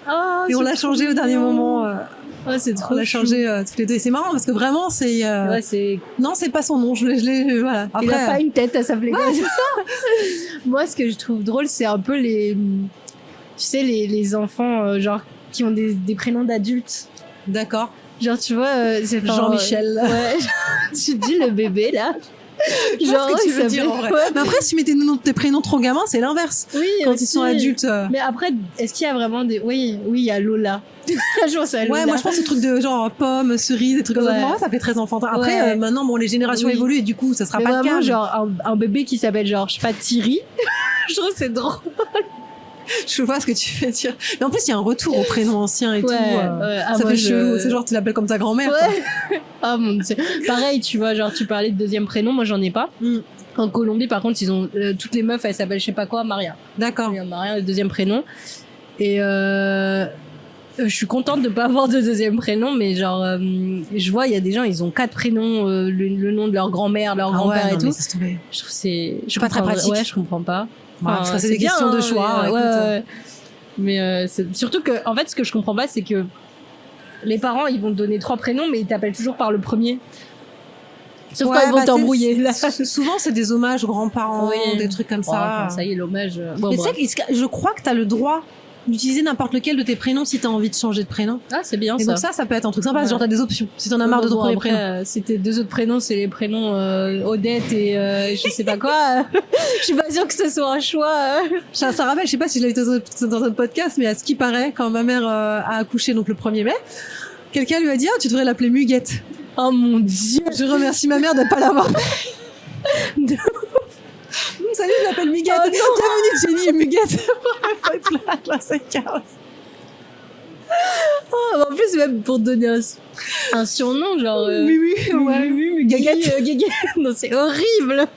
Et on l'a changé au dernier moment.
C'est trop.
On l'a changé tous les deux. Et c'est marrant parce que vraiment, c'est. Non, c'est pas son nom. Voilà.
Après, il a pas une tête à s'appeler.
C'est ça.
Moi, ce que je trouve drôle, c'est un peu les. Tu sais, les enfants, genre, qui ont des prénoms d'adultes.
D'accord.
Genre, tu vois, c'est
Jean-Michel.
Tu dis le bébé, là.
Genre, ce que tu veux dire, en vrai. Ouais. Mais après, si tu mets tes prénoms trop gamins, c'est l'inverse.
Oui,
quand
aussi.
ils sont adultes.
Mais après, est-ce qu'il y a vraiment des... Oui, il y a Lola. Je pense à Lola.
Ouais, moi je pense au truc de genre pomme, cerise, des trucs comme ça. Ça fait très enfantin. Après, maintenant, bon, les générations évoluent et du coup, ça sera pas le cas.
Genre, un bébé qui s'appelle genre, je sais pas, Thierry. Je trouve que c'est drôle.
Je vois ce que tu fais dire. Mais en plus, il y a un retour au prénom ancien et tout.
Ah,
ça fait chelou. C'est genre, tu l'appelles comme ta grand-mère.
Ouais. Oh mon Dieu. Pareil, tu vois, genre, tu parlais de deuxième prénom, moi j'en ai pas. En Colombie, par contre, ils ont toutes les meufs, elles s'appellent je sais pas quoi, Maria.
D'accord.
Maria, le deuxième prénom. Et je suis contente de pas avoir de deuxième prénom, mais genre, je vois, il y a des gens, ils ont 4 prénoms, le nom de leur grand-mère, leur grand-père et tout. Je trouve c'est
pas très pratique.
Ouais, je comprends pas.
Enfin, ça, c'est des questions de choix.
Mais surtout que, en fait, ce que je comprends pas, c'est que les parents, ils vont te donner 3 prénoms, mais ils t'appellent toujours par le premier. Sauf quand ils vont t'embrouiller.
Souvent, c'est des hommages aux grands-parents, des trucs comme ça.
Ça y est, l'hommage.
Mais tu sais, je crois que t'as le droit d'utiliser n'importe lequel de tes prénoms si t'as envie de changer de prénom.
Ah, c'est bien.
Et
ça.
Donc ça peut être un truc sympa. Genre, t'as des options. Si t'en as marre de ton premier prénom.
Si tes 2 autres prénoms, c'est les prénoms Odette et je sais pas quoi. Je suis pas sûre que ce soit un choix.
Ça rappelle, je sais pas si je l'avais dit dans un podcast, mais à ce qui paraît, quand ma mère a accouché, donc le 1er mai, quelqu'un lui a dit, tu devrais l'appeler Muguette.
Oh mon Dieu.
Je remercie ma mère de pas l'avoir Salut, je m'appelle Muguette. Oh bienvenue Jenny et Muguette. Là, c'est chaos.
Oh, en plus, même pour donner un surnom, genre... Gagette. Non, c'est horrible.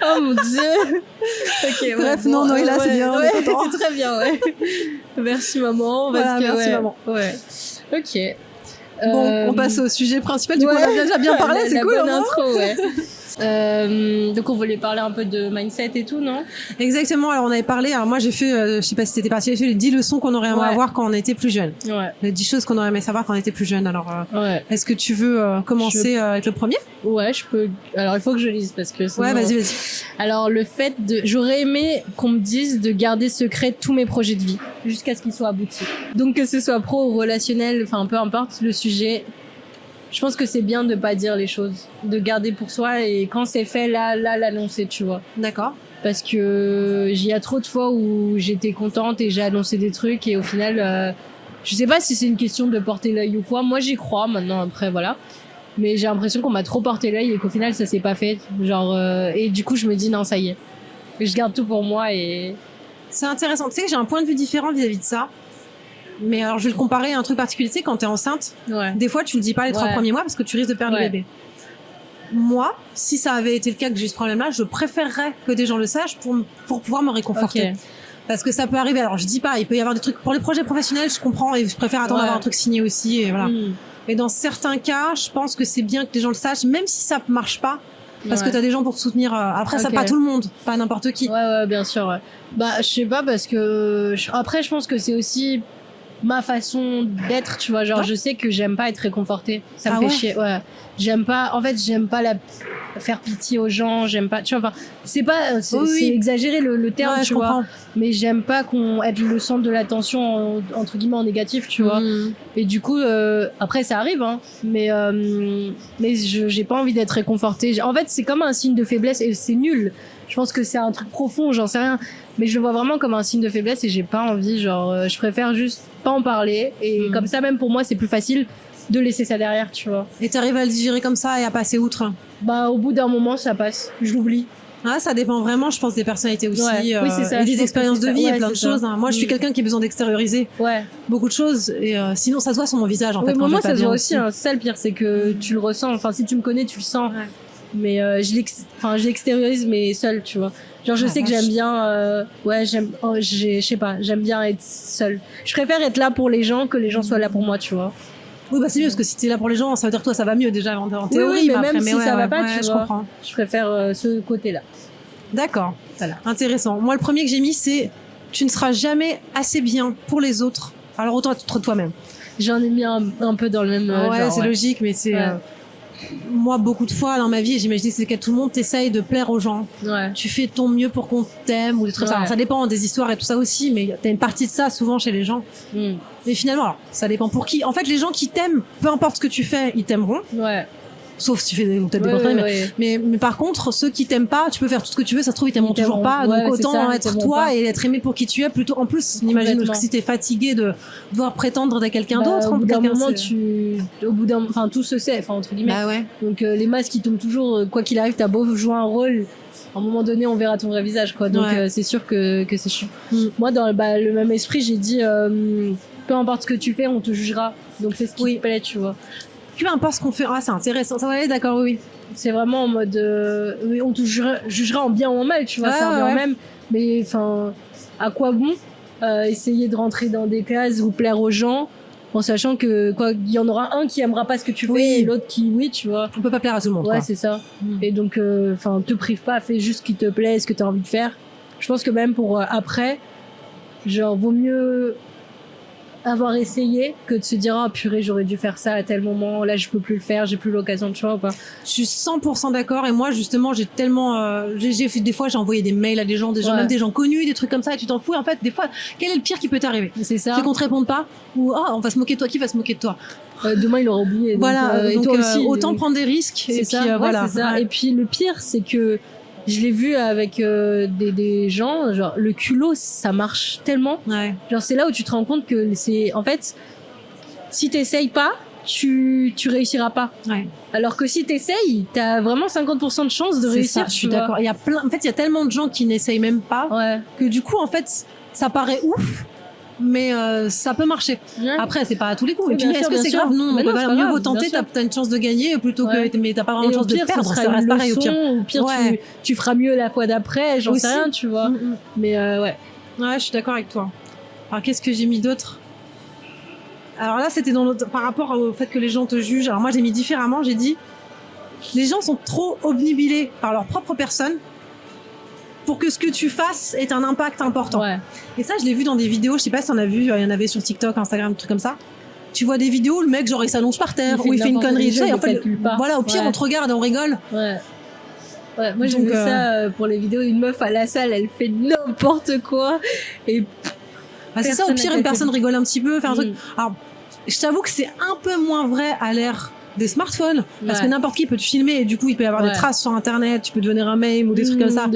Oh mon Dieu.
Okay, bref, non, et là, c'est bien.
C'est très bien, Merci maman.
Merci maman.
Ouais. Ok.
Bon, on passe au sujet principal. Du coup, on a déjà bien parlé, c'est cool.
Bonne intro, donc on voulait parler un peu de mindset et tout, non?
Exactement. Alors on avait parlé. Alors moi j'ai fait, je sais pas si t'étais partie, j'ai fait les 10 leçons qu'on aurait aimé avoir quand on était plus jeune. Les 10 choses qu'on aurait aimé savoir quand on était plus jeune. Alors est-ce que tu veux commencer avec le premier?
Ouais, je peux. Alors il faut que je lise parce que sinon...
Ouais, vas-y.
Alors le fait de, j'aurais aimé qu'on me dise de garder secret tous mes projets de vie jusqu'à ce qu'ils soient aboutis. Donc que ce soit pro ou relationnel, enfin peu importe le sujet. Je pense que c'est bien de pas dire les choses, de garder pour soi et quand c'est fait, là, l'annoncer, tu vois.
D'accord.
Parce que il y a trop de fois où j'étais contente et j'ai annoncé des trucs et au final, je sais pas si c'est une question de porter l'œil ou quoi. Moi, j'y crois maintenant, après, voilà. Mais j'ai l'impression qu'on m'a trop porté l'œil et qu'au final, ça s'est pas fait. Genre, et du coup, je me dis non, ça y est. Je garde tout pour moi et...
C'est intéressant. Tu sais, j'ai un point de vue différent vis-à-vis de ça. Mais alors, je vais le comparer à un truc particulier. Tu sais, quand t'es enceinte, des fois, tu le dis pas les 3 premiers mois parce que tu risques de perdre le bébé. Moi, si ça avait été le cas que j'ai eu ce problème-là, je préférerais que des gens le sachent pour pouvoir me réconforter. Parce que ça peut arriver. Alors, je dis pas, il peut y avoir des trucs pour les projets professionnels, je comprends, et je préfère attendre d'avoir un truc signé aussi, et voilà. Mais dans certains cas, je pense que c'est bien que les gens le sachent, même si ça marche pas. Parce que t'as des gens pour te soutenir. Après, ça, pas tout le monde, pas n'importe qui.
Ouais, bien sûr. Bah, je sais pas, parce que après, je pense que c'est aussi ma façon d'être, tu vois, genre je sais que j'aime pas être réconfortée, ça me fait chier, j'aime pas, en fait j'aime pas faire pitié aux gens, j'aime pas, tu vois, enfin c'est pas, c'est exagéré le terme, tu vois, mais j'aime pas qu'on être le centre de l'attention entre guillemets en négatif, tu vois, et du coup après ça arrive, hein, mais j'ai pas envie d'être réconfortée, en fait c'est comme un signe de faiblesse et c'est nul. Je pense que c'est un truc profond, j'en sais rien. Mais je le vois vraiment comme un signe de faiblesse et j'ai pas envie, genre, je préfère juste pas en parler. Et comme ça, même pour moi, c'est plus facile de laisser ça derrière, tu vois.
Et t'arrives à le digérer comme ça et à passer outre?
Bah, au bout d'un moment, ça passe. Je l'oublie.
Ah, ça dépend vraiment, je pense, des personnalités aussi.
Oui, c'est ça.
Et des expériences de vie et plein de choses. Hein. Moi, je suis quelqu'un qui a besoin d'extérioriser beaucoup de choses. Et sinon, ça se voit sur mon visage, en fait.
Moi, ça se voit aussi. Hein. C'est ça le pire, c'est que tu le ressens. Enfin, si tu me connais, tu le sens. Mais je l'extériorise, mais seule, tu vois. Genre, je sais que j'aime bien, je sais pas, j'aime bien être seule. Je préfère être là pour les gens que les gens soient là pour moi, tu vois.
Oui, bah c'est mieux, parce que si t'es là pour les gens, ça veut dire que toi, ça va mieux déjà en théorie.
Oui, mais même si ça va pas, tu
je
vois.
Comprends.
Je préfère ce côté-là.
D'accord. Voilà. Intéressant. Moi, le premier que j'ai mis, c'est tu ne seras jamais assez bien pour les autres. Alors, autant être toi-même.
J'en ai mis un peu dans le même genre,
c'est logique, mais c'est... moi, beaucoup de fois dans ma vie, j'imagine c'est que tout le monde t'essaye de plaire aux gens. Tu fais ton mieux pour qu'on t'aime ou des trucs comme ça. Alors, ça dépend des histoires et tout ça aussi, mais t'as une partie de ça souvent chez les gens. Mais finalement, alors, ça dépend pour qui. En fait, les gens qui t'aiment, peu importe ce que tu fais, ils t'aimeront. sauf si tu fais peut-être des contrées, mais par contre, ceux qui t'aiment pas, tu peux faire tout ce que tu veux, ça se trouve, ils t'aimeront toujours pas, donc autant être toi et être aimé pour qui tu es, plutôt, en plus, imagine que si t'es fatigué de devoir prétendre à quelqu'un d'autre,
au bout d'un moment, enfin, tout se sait, enfin, entre guillemets.
Bah ouais.
Donc, les masques, ils tombent toujours, quoi qu'il arrive, t'as beau jouer un rôle, à un moment donné, on verra ton vrai visage, quoi. Donc, c'est sûr que c'est chiant. Moi, dans le même esprit, j'ai dit, peu importe ce que tu fais, on te jugera. Donc, fais ce qui te plaît, tu vois.
Peu importe ce qu'on fait. Ah, c'est intéressant. Ça va aller, d'accord, oui.
C'est vraiment en mode, on te jugera en bien ou en mal, tu vois, c'est un bien même. Mais, enfin, à quoi bon, essayer de rentrer dans des cases ou plaire aux gens, en sachant que, quoi, il y en aura un qui aimera pas ce que tu fais et l'autre qui, tu vois.
On peut pas plaire à tout le monde, quoi.
C'est ça. Et donc, enfin, te prive pas, fais juste ce qui te plaît, ce que t'as envie de faire. Je pense que même pour après, genre, vaut mieux avoir essayé que de se dire ah purée j'aurais dû faire ça à tel moment, là je peux plus le faire, j'ai plus l'occasion de choix ou pas.
Je suis 100% d'accord, et moi justement j'ai tellement j'ai fait des fois, j'ai envoyé des mails à des gens même des gens connus, des trucs comme ça, et tu t'en fous. En fait des fois, quel est le pire qui peut t'arriver? C'est ça, c'est qu'on te réponde pas, ou on va se moquer de toi. Qui va se moquer de toi?
Demain il aura oublié,
voilà,
donc, et toi aussi,
autant prendre des risques.
Et puis voilà, c'est ça. Et puis le pire c'est que je l'ai vu avec des gens, genre le culot, ça marche tellement. Genre c'est là où tu te rends compte que c'est, en fait, si t'essayes pas, tu réussiras pas. Alors que si t'essayes, t'as vraiment 50% de chance de réussir.
Ça, je suis d'accord. Il y a en fait, il y a tellement de gens qui n'essayent même pas que du coup, en fait, ça paraît ouf. Mais ça peut marcher. Après, c'est pas à tous les coups. Et puis, est-ce que c'est grave? Non. Mieux vaut tenter. T'as une chance de gagner plutôt que, mais t'as pas vraiment de chance de perdre. Ça reste pareil au pire.
Au pire, tu feras mieux la fois d'après. J'en sais rien, tu vois. Mais ouais,
je suis d'accord avec toi. Alors, qu'est-ce que j'ai mis d'autre? Alors là, c'était par rapport au fait que les gens te jugent. Alors moi, j'ai mis différemment. J'ai dit, les gens sont trop obnubilés par leur propre personne pour que ce que tu fasses ait un impact important. Et ça, je l'ai vu dans des vidéos, je sais pas si t'en as vu, il y en avait sur TikTok, Instagram, des trucs comme ça. Tu vois des vidéos, le mec, genre, il s'allonge par terre, ou il fait une connerie, et en fait, voilà, au pire, on te regarde et on rigole.
Moi, j'ai vu ça pour les vidéos, une meuf à la salle, elle fait n'importe quoi, et
c'est ça, au pire, une personne rigole un petit peu, faire un truc. Alors, je t'avoue que c'est un peu moins vrai à l'ère des smartphones, parce que n'importe qui peut te filmer, et du coup il peut y avoir des traces sur internet, tu peux devenir un meme ou des trucs comme ça.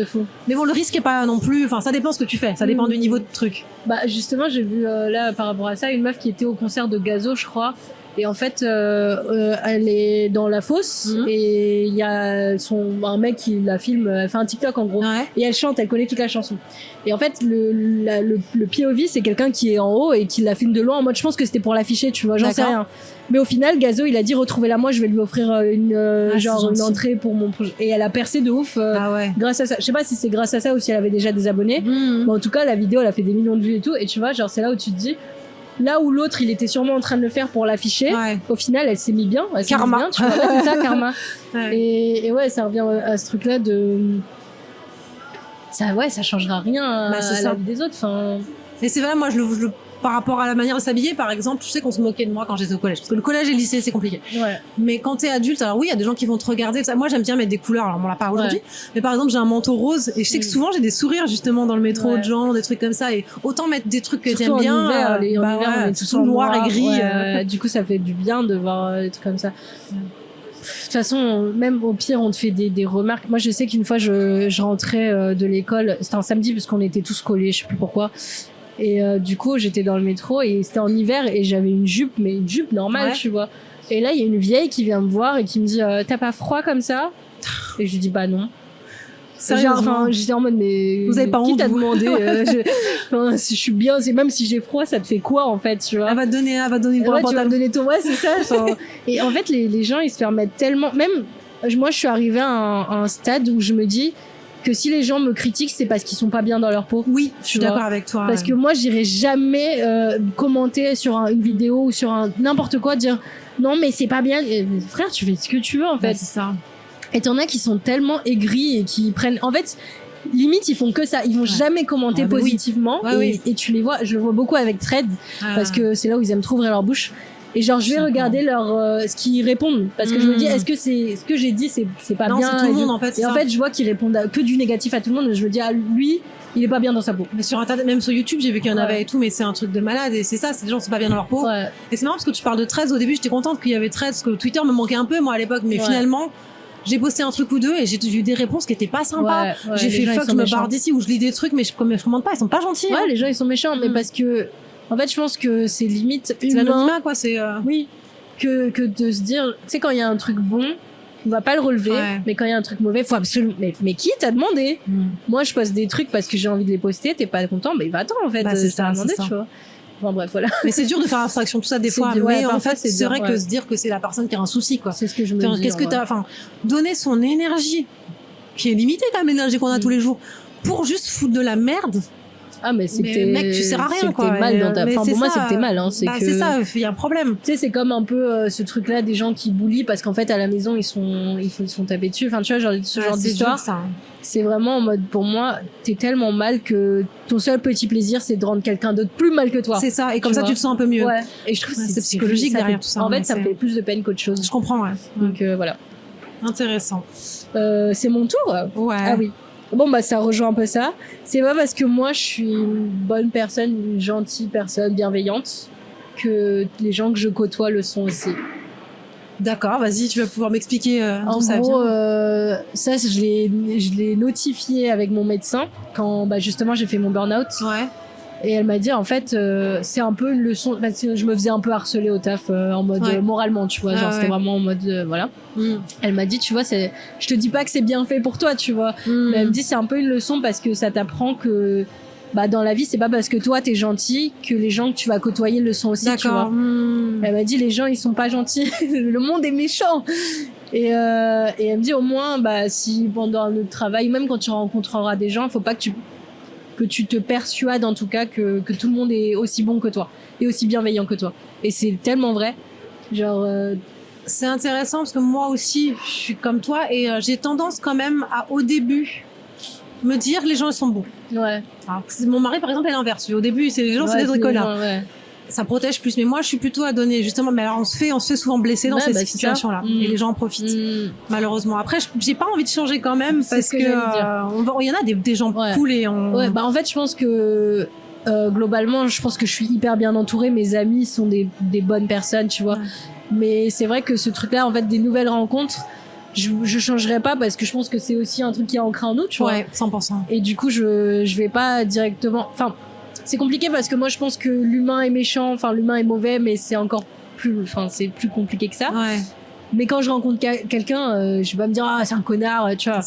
Mais bon, le risque est pas non plus, enfin ça dépend ce que tu fais, ça dépend du niveau de truc.
Bah justement, j'ai vu là par rapport à ça une meuf qui était au concert de Gazo, je crois, et en fait elle est dans la fosse et il y a un mec qui la filme, elle fait un TikTok en gros, et elle chante, elle connaît toute la chanson. Et en fait le POV, c'est quelqu'un qui est en haut et qui la filme de loin en mode, je pense que c'était pour l'afficher, tu vois, j'en sais rien. Mais au final, Gazo, il a dit retrouvez-la moi, je vais lui offrir une entrée pour mon projet. Et elle a percé de ouf grâce à ça. Je sais pas si c'est grâce à ça ou si elle avait déjà des abonnés. Mais en tout cas, la vidéo, elle a fait des millions de vues et tout. Et tu vois, genre c'est là où tu te dis, là où l'autre, il était sûrement en train de le faire pour l'afficher, au final, elle s'est mis bien.
Karma.
Bien, tu vois. C'est ça, karma. Et ça revient à ce truc-là de... Ça changera rien à la vie des autres. Enfin...
Et c'est vrai, moi, par rapport à la manière de s'habiller, par exemple, je sais qu'on se moquait de moi quand j'étais au collège, parce que le collège et le lycée, c'est compliqué. Mais quand t'es adulte, alors oui, il y a des gens qui vont te regarder. Moi, j'aime bien mettre des couleurs. Alors, on l'a pas aujourd'hui, mais par exemple, j'ai un manteau rose, et je sais que souvent, j'ai des sourires justement dans le métro de gens, des trucs comme ça, et autant mettre des trucs que t'aimes bien.
En hiver, on est tout
noir et gris.
Du coup, ça fait du bien de voir des trucs comme ça. De toute façon, même au pire, on te fait des remarques. Moi, je sais qu'une fois, je rentrais de l'école. C'était un samedi parce qu'on était tous collés, je sais plus pourquoi. Et du coup, j'étais dans le métro et c'était en hiver et j'avais une jupe, mais une jupe normale, tu vois. Et là, il y a une vieille qui vient me voir et qui me dit t'as pas froid comme ça? Et je lui dis bah non. J'étais en mode mais
vous avez pas honte,
qui t'a demandé si je suis bien, c'est même si j'ai froid, ça te fait quoi en fait, tu vois?
Elle va te donner pour
tu vas me donner ton c'est ça. Et en fait, les gens ils se permettent tellement. Même moi, je suis arrivée à un stade où je me dis que si les gens me critiquent, c'est parce qu'ils sont pas bien dans leur peau.
Oui, je suis d'accord avec toi.
Parce que moi, j'irai jamais commenter sur une vidéo ou sur n'importe quoi, dire non mais c'est pas bien. Frère, tu fais ce que tu veux en fait.
C'est ça.
Et t'en as qui sont tellement aigris et qui prennent, en fait, limite ils font que ça, ils vont jamais commenter positivement. Et tu les vois, je le vois beaucoup avec Thread parce que c'est là où ils aiment trop ouvrir leur bouche. Et genre je vais regarder ce qu'ils répondent parce que je me dis est-ce que c'est ce que j'ai dit c'est pas bien.
C'est tout le monde en fait.
Et en fait je vois qu'ils répondent que du négatif à tout le monde. Et je me dis lui il est pas bien dans sa peau.
Mais sur internet, même sur YouTube, j'ai vu qu'il y en avait et tout, mais c'est un truc de malade et c'est ça, c'est des gens qui sont pas bien dans leur peau.
Ouais.
Et c'est marrant parce que tu parles de Threads. Au début, j'étais contente qu'il y avait Threads, parce que Twitter me manquait un peu moi à l'époque, mais finalement, j'ai posté un truc ou deux et j'ai eu des réponses qui étaient pas sympas. J'ai fait fuck, je me barre d'ici, ou je lis des trucs, mais je commande pas, ils sont pas gentils.
Ouais, les gens ils sont méchants, mais parce que en fait, je pense que c'est limite
c'est l'anonymat, quoi. C'est
oui, que de se dire, tu sais, quand il y a un truc bon, on va pas le relever, mais quand il y a un truc mauvais, faut absolument. Mais qui t'a demandé? Moi, je poste des trucs parce que j'ai envie de les poster. T'es pas content, mais va-attends en fait.
C'est ça,
demandé, tu vois. Enfin bref, voilà.
Mais c'est dur de faire abstraction de tout ça des fois. Mais en fait, c'est vrai que se dire que c'est la personne qui a un souci, quoi.
C'est ce que je me dis.
Qu'est-ce que donner son énergie, qui est limitée quand même, l'énergie qu'on a tous les jours, pour juste foutre de la merde.
Ah, mais c'est que
mec, tu sers à rien, quoi.
T'es mal dans ta. Enfin, pour moi, c'est que t'es mal, hein.
C'est ça, il y a un problème.
Tu sais, c'est comme un peu ce truc-là des gens qui bullient parce qu'en fait, à la maison, ils sont tapés dessus. Enfin, tu vois, genre, ce genre d'histoire. C'est vraiment en mode, pour moi, t'es tellement mal que ton seul petit plaisir, c'est de rendre quelqu'un d'autre plus mal que toi.
C'est ça, et comme ça, tu te sens un peu mieux.
Ouais. Et je trouve que
c'est psychologique derrière tout ça.
En fait, ça me fait plus de peine qu'autre chose.
Je comprends, ouais.
Donc, voilà.
Intéressant.
C'est mon tour?
Ouais.
Ah oui. Bon, bah, ça rejoint un peu ça. C'est pas parce que moi, je suis une bonne personne, une gentille personne, bienveillante, que les gens que je côtoie le sont aussi.
D'accord, vas-y, tu vas pouvoir m'expliquer d'où ça
vient. En
gros,
ça, je l'ai notifié avec mon médecin quand, bah, justement, j'ai fait mon burn-out.
Ouais.
Et elle m'a dit, en fait, c'est un peu une leçon. Je me faisais un peu harceler au taf en mode moralement, tu vois. Genre, c'était vraiment en mode, voilà. Elle m'a dit, tu vois, je te dis pas que c'est bien fait pour toi, tu vois. Mais elle me dit, c'est un peu une leçon parce que ça t'apprend que, bah, dans la vie, c'est pas parce que toi, t'es gentil que les gens que tu vas côtoyer le sont aussi, tu vois. Elle m'a dit, les gens, ils sont pas gentils. Le monde est méchant. Et elle me dit, au moins, bah, si pendant notre travail, même quand tu rencontreras des gens, faut pas que tu te persuades en tout cas que tout le monde est aussi bon que toi et aussi bienveillant que toi. Et c'est tellement vrai. Genre
c'est intéressant parce que moi aussi je suis comme toi et j'ai tendance quand même à au début me dire les gens ils sont bons.
Ouais.
Alors, mon mari par exemple est l'inverse. Au début les gens c'est des bricolards. Ça protège plus, mais moi je suis plutôt à donner justement, mais alors on se fait souvent blesser dans ces situations là et les gens en profitent malheureusement. Après j'ai pas envie de changer quand même parce que il y en a des gens cool et
bah en fait je pense que globalement je pense que je suis hyper bien entourée, mes amis sont des bonnes personnes, tu vois. Mais c'est vrai que ce truc là en fait des nouvelles rencontres je changerais pas parce que je pense que c'est aussi un truc qui est ancré en nous, tu vois.
100%.
Et du coup je vais pas directement, enfin c'est compliqué parce que moi je pense que l'humain est méchant, enfin l'humain est mauvais, mais c'est encore plus, enfin c'est plus compliqué que ça.
Ouais.
Mais quand je rencontre quelqu'un, je vais pas me dire ah c'est un connard, tu vois.